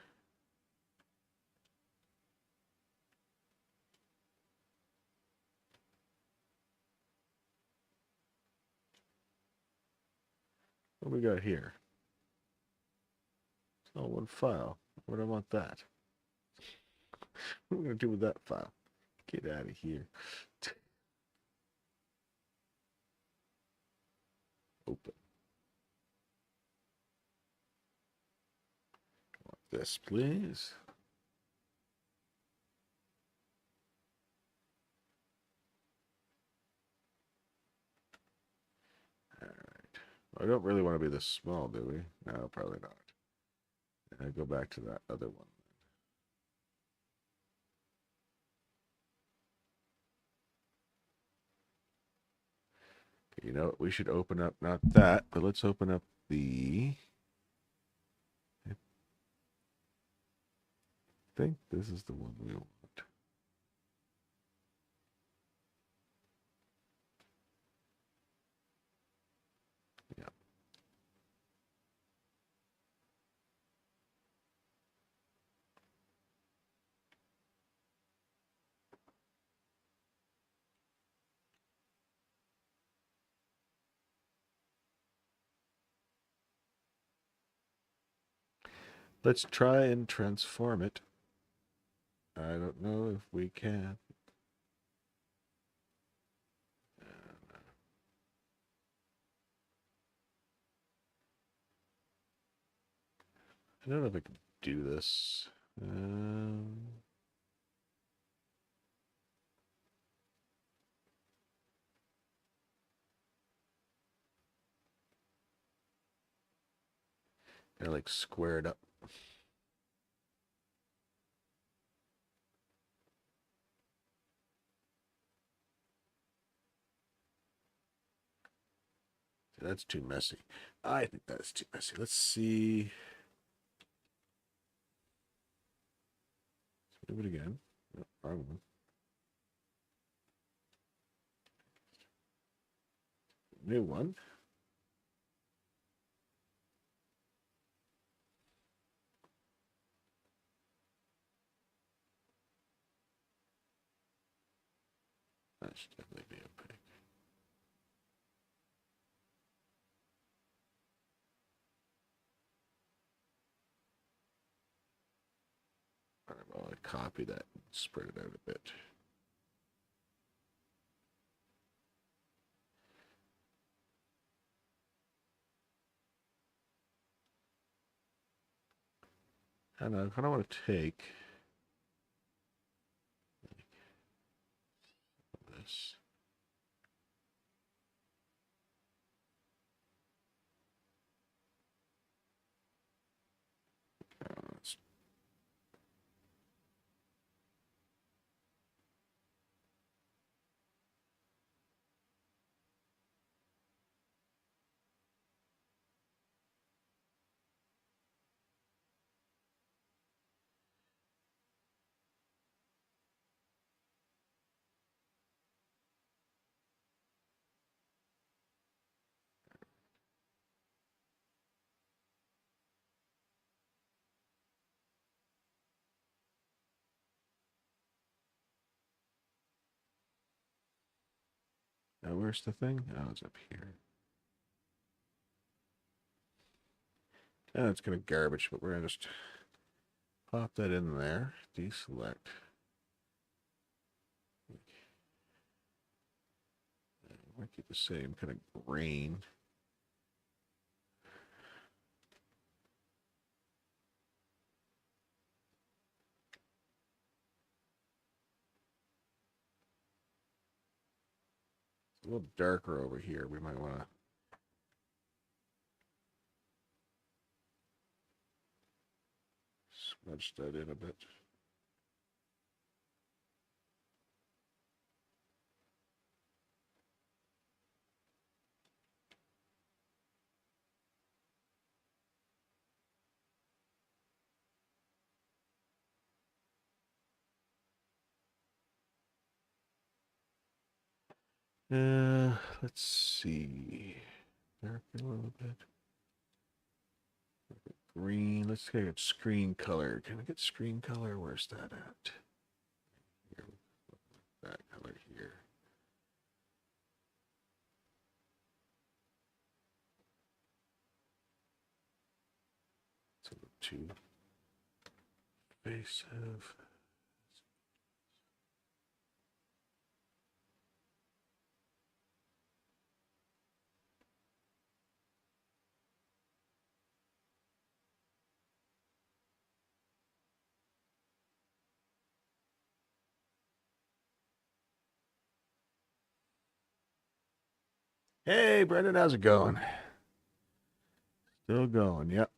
What do we got here? It's all one file. Where do I want that? What am I going to do with that file? Get out of here. Open. Want this, please. All right. I don't really want to be this small, do we? No, probably not. I go back to that other one. You know what? We should open up, not that, but let's open up the... I think this is the one we want. Yeah. Let's try and transform it. I don't know if we can. I don't know if I can do this. I like square it up. That's too messy. I think that's too messy. Let's see. Let's move it again. No, wrong one. New one. That should definitely be opaque. All right, well, I copy that and spread it out a bit. And I kind of want to take this. Let's Now, where's the thing? Oh, it's up here. Oh, it's kind of garbage, but we're going to just pop that in there. Deselect. Might keep the same kind of grain. It's a little darker over here. We might want to smudge that in a bit. Let's see. Darken a little bit. green. Let's get screen color. Can I get screen color? Where's that at? Here, that color here. So the two face have. Hey, Brendan, how's it going? Still going, yep.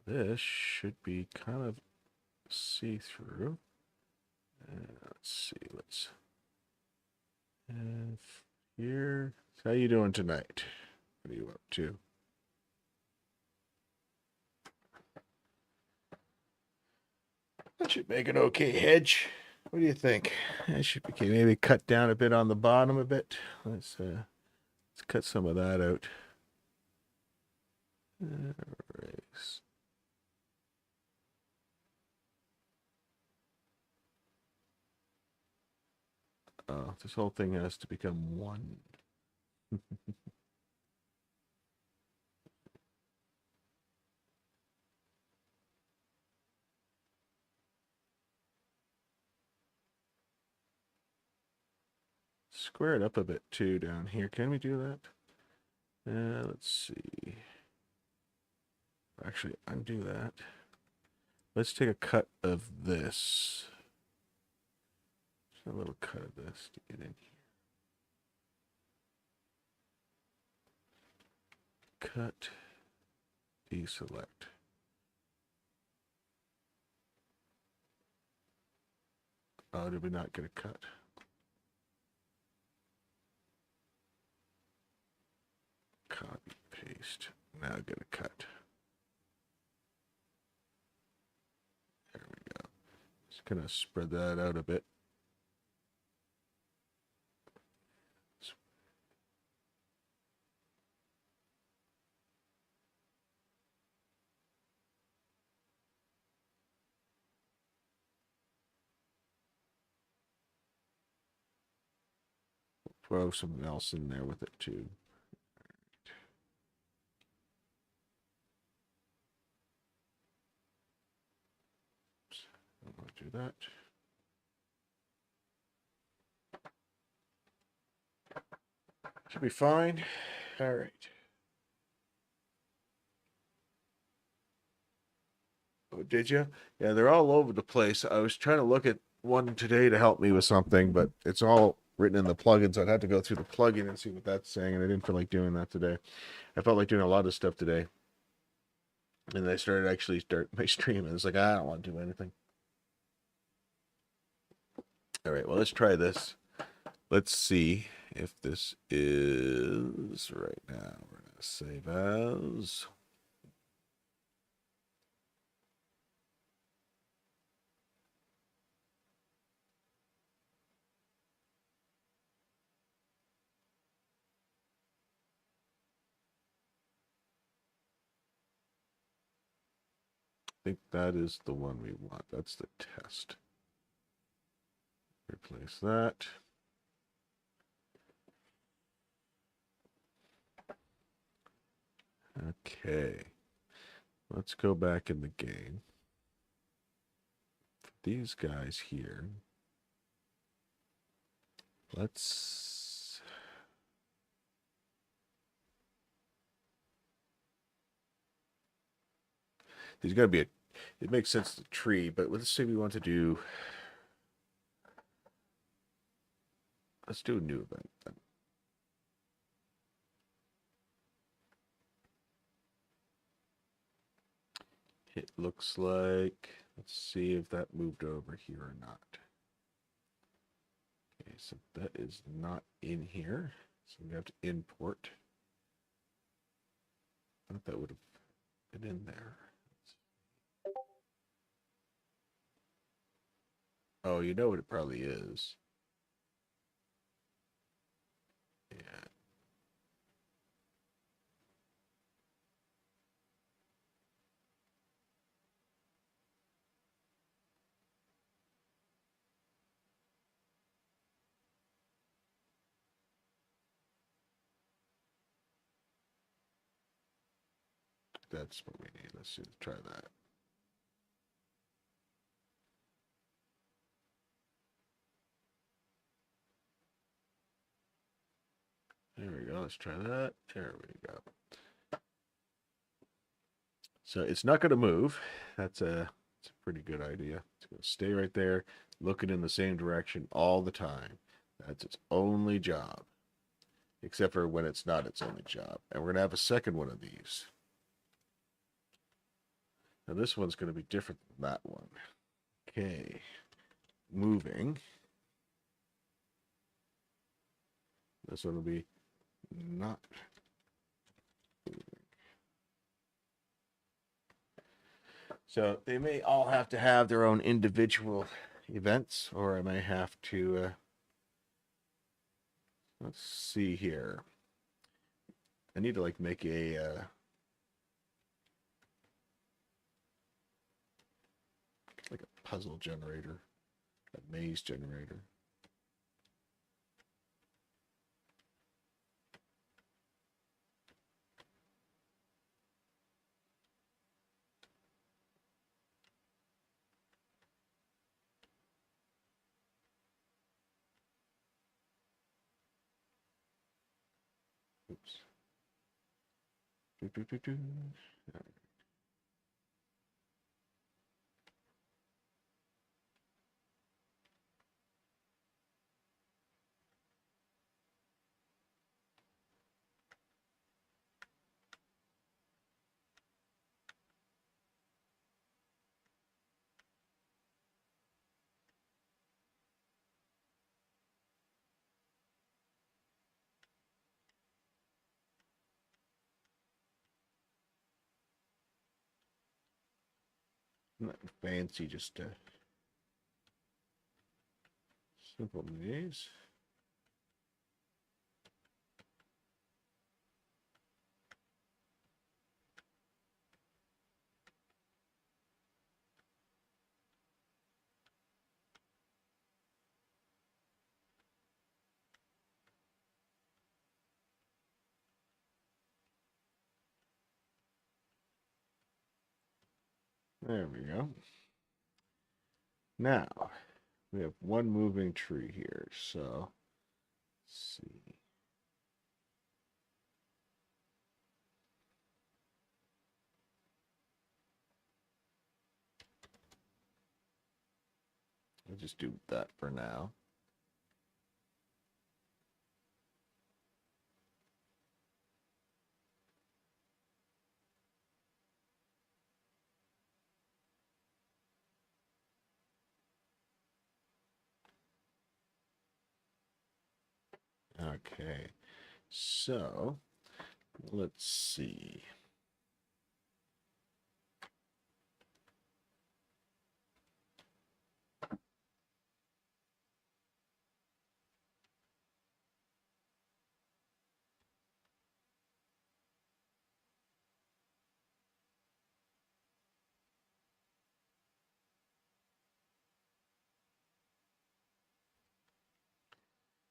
This should be kind of see-through. Let's see, let's have here. How you doing tonight? What are you up to? That should make an okay hedge. What do you think? I should be maybe cut down a bit on the bottom a bit. Let's cut some of that out. Erase. Oh, this whole thing has to become one. Square it up a bit too down here. Can we do that? Let's see. Actually, undo that. Let's take a cut of this. Just a little cut of this to get in here. Cut. Deselect. Oh, did we not get a cut? Copy, paste. Now get a cut. There we go. Just gonna spread that out a bit. Throw something else in there with it too. I'll do that. Should be fine. All right. Oh, did you? Yeah, they're all over the place. I was trying to look at one today to help me with something, but it's all written in the plugin, so I'd have to go through the plugin and see what that's saying, and I didn't feel like doing that today. I felt like doing a lot of stuff today. And I started actually start my stream, and it's like, I don't want to do anything. All right, well, let's try this. Let's see if this is right now. We're going to save as. I think that is the one we want. That's the test. Replace that. Okay. Let's go back in the game. These guys here. Let's. There's got to be a. It makes sense to tree, but let's say we want to do. Let's do a new event then. It looks like, let's see if that moved over here or not. Okay, so that is not in here. So we have to import. I thought that would have been in there. Oh, you know what it probably is. Yeah. That's what we need. Let's try that. There we go. Let's try that. There we go. So it's not going to move. It's a pretty good idea. It's going to stay right there, looking in the same direction all the time. That's its only job, except for when it's not its only job. And we're going to have a second one of these. Now this one's going to be different than that one. Okay, moving. This one will be not moving. So they may all have to have their own individual events, or I may have to, let's see here. I need to like make a, like a puzzle generator, a maze generator. Oops. Nothing fancy, just a simple maze. There we go. Now, we have one moving tree here, so let's see. I'll just do that for now. Okay, so let's see.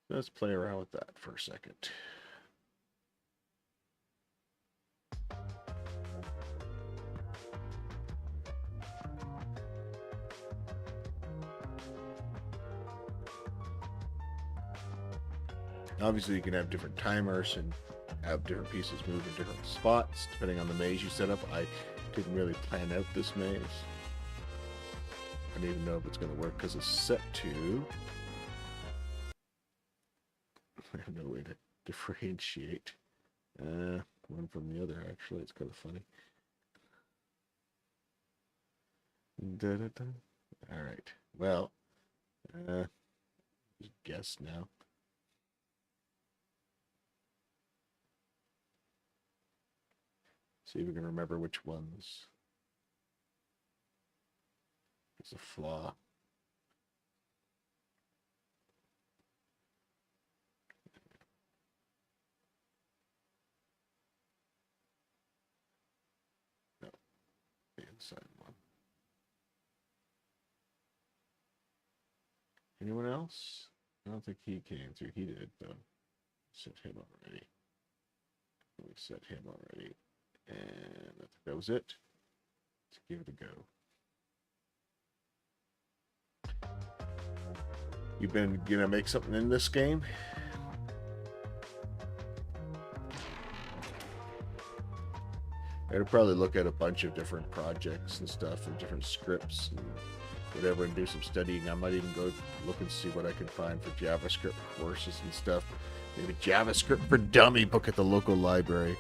Let's play around with that for a second. Obviously, you can have different timers and have different pieces move in different spots depending on the maze you set up. I didn't really plan out this maze. I don't even know if it's going to work because it's set to. I have no way to differentiate one from the other, actually. It's kind of funny. Da-da-da. All right. Well, just guess now. See if we can remember which ones. It's a flaw. No, the inside one. Anyone else? I don't think he came through. He did, though. Set him already. We set him already. And I think that was it. Let's give it a go. You been gonna make something in this game? I'd probably look at a bunch of different projects and stuff and different scripts and whatever and do some studying. I might even go look and see what I can find for JavaScript courses and stuff. Maybe JavaScript for Dummy book at the local library.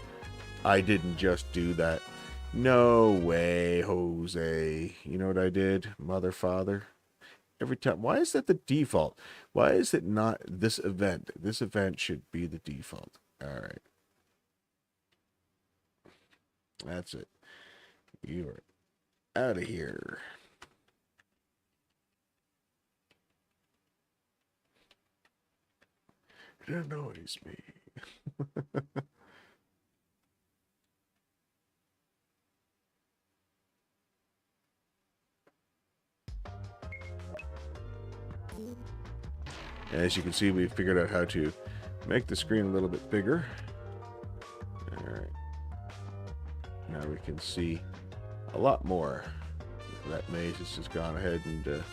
I didn't just do that. No way, Jose. You know what I did, mother, father? Every time. Why is that the default? Why is it not this event? This event should be the default. All right. That's it. You are out of here. It annoys me. As you can see, we've figured out how to make the screen a little bit bigger. All right. Now we can see a lot more. That maze has just gone ahead and...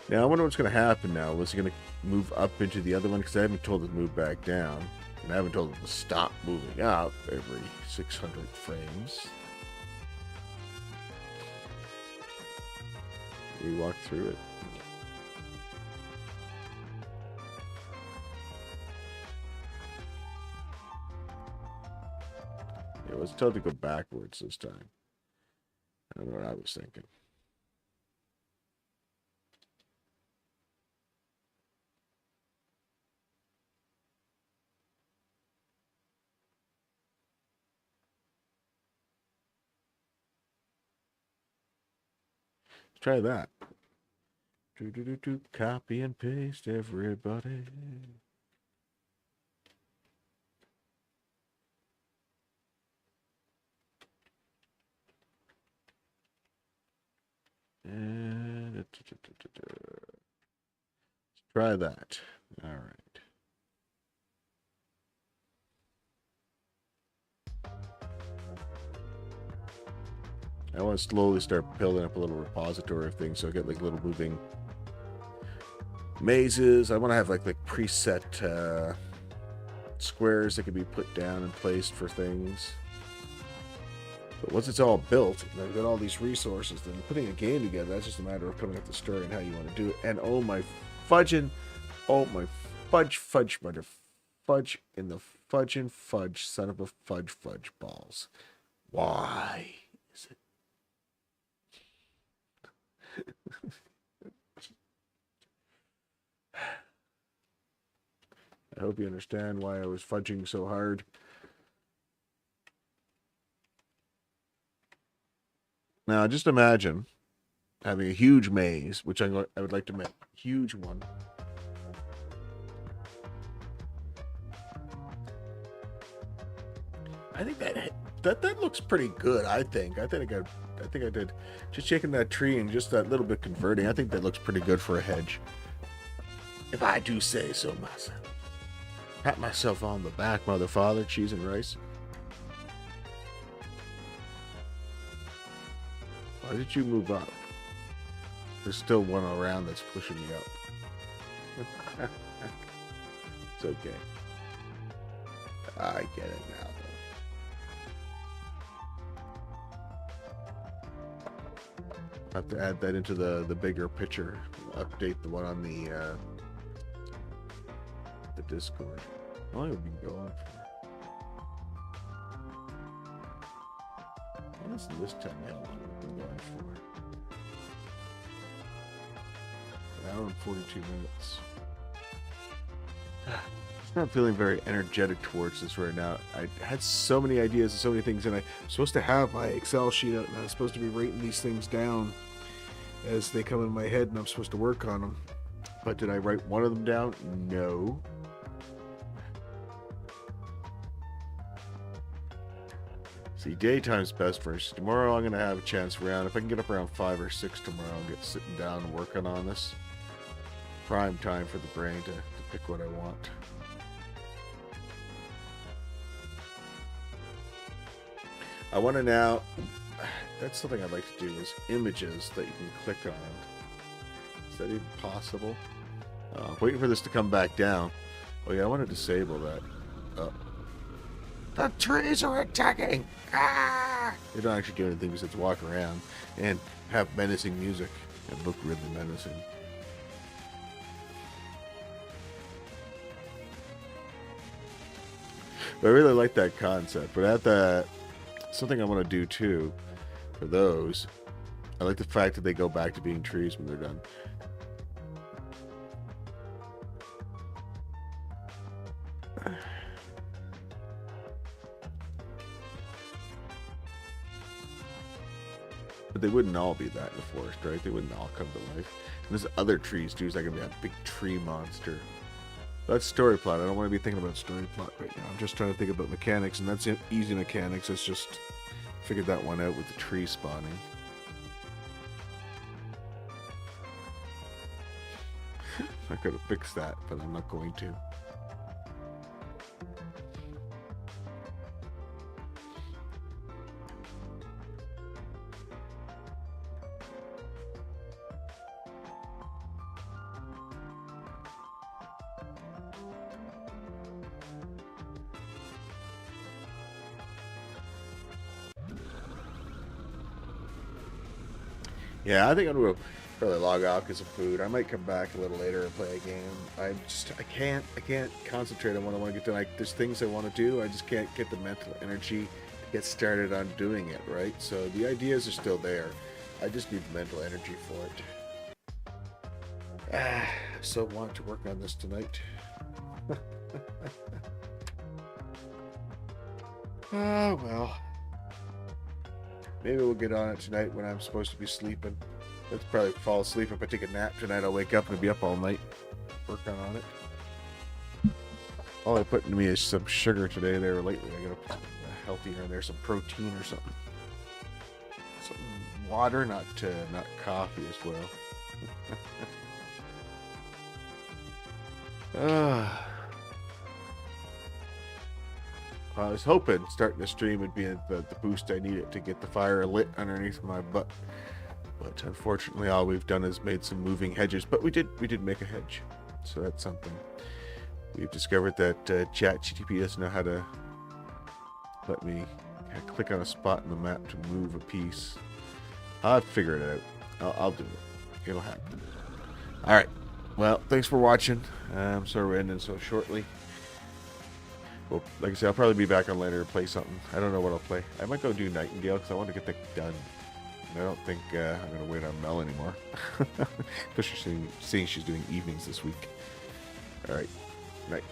Now, I wonder what's going to happen now. Was it going to move up into the other one? Because I haven't told it to move back down. And I haven't told it to stop moving up every 600 frames. We walk through it. It was told to go backwards this time. I don't know what I was thinking. Let's try that. Copy and paste, everybody. And let's try that. All right. I want to slowly start building up a little repository of things, so I get like little moving mazes. I want to have like preset squares that can be put down and placed for things. But once it's all built, and I've got all these resources, then putting a game together, that's just a matter of coming up with the story and how you want to do it. And oh my fudging, oh my fudge in the fudge, son of a fudge balls. Why is it? I hope you understand why I was fudging so hard. Now, just imagine having a huge maze, which I would like to make. Huge one. I think that looks pretty good. I think I did. Just shaking that tree and just that little bit converting. I think that looks pretty good for a hedge. If I do say so myself. Pat myself on the back, mother, father, cheese and rice. Why did you move up? There's still one around that's pushing me up. It's okay. I get it now, though. I have to add that into the bigger picture. Update the one on the Discord. How long have we been going for? Let's this time how long we've been going for. An hour and 42 minutes. I'm not feeling very energetic towards this right now. I had so many ideas and so many things, and I'm supposed to have my Excel sheet out, and I'm supposed to be writing these things down as they come in my head, and I'm supposed to work on them. But did I write one of them down? No. See, daytime's best for us. Tomorrow I'm going to have a chance around. If I can get up around 5 or 6 tomorrow, I'll get sitting down and working on this. Prime time for the brain to pick what I want. I want to now... That's something I'd like to do, is images that you can click on. Is that even possible? Waiting for this to come back down. Oh yeah, I want to disable that. The trees are attacking! Ah! They don't actually do anything besides walk around and have menacing music and look really menacing. But I really like that concept. But at that, something I want to do too for those, I like the fact that they go back to being trees when they're done. But they wouldn't all be that in the forest, right? They wouldn't all come to life. And there's other trees too. It's not gonna be a big tree monster. That's story plot. I don't want to be thinking about story plot right now. I'm just trying to think about mechanics, and that's easy mechanics. It's just figured that one out with the tree spawning. I could have fixed that, but I'm not going to. Yeah, I think I'm gonna probably log off, get some food. I might come back a little later and play a game. I can't concentrate on what I want to get done. There's things I want to do. I just can't get the mental energy to get started on doing it, right? So the ideas are still there. I just need the mental energy for it. I so want to work on this tonight. Oh, well. Maybe we'll get on it tonight when I'm supposed to be sleeping. Let's probably fall asleep. If I take a nap tonight, I'll wake up and be up all night working on it. All I put into me is some sugar today there lately. I gotta put healthier in there, some protein or something. Some water, not coffee as well. I was hoping starting the stream would be the boost I needed to get the fire lit underneath my butt. But unfortunately, all we've done is made some moving hedges. But we did make a hedge, so that's something. We've discovered that ChatGPT doesn't know how to let me click on a spot in the map to move a piece. I'll figure it out. I'll do it. It'll happen. All right. Well, thanks for watching. I'm sorry we're ending so shortly. Well, like I said, I'll probably be back on later to play something. I don't know what I'll play. I might go do Nightingale because I want to get that done. And I don't think I'm going to wait on Mel anymore. Especially seeing she's doing evenings this week. All right. Night.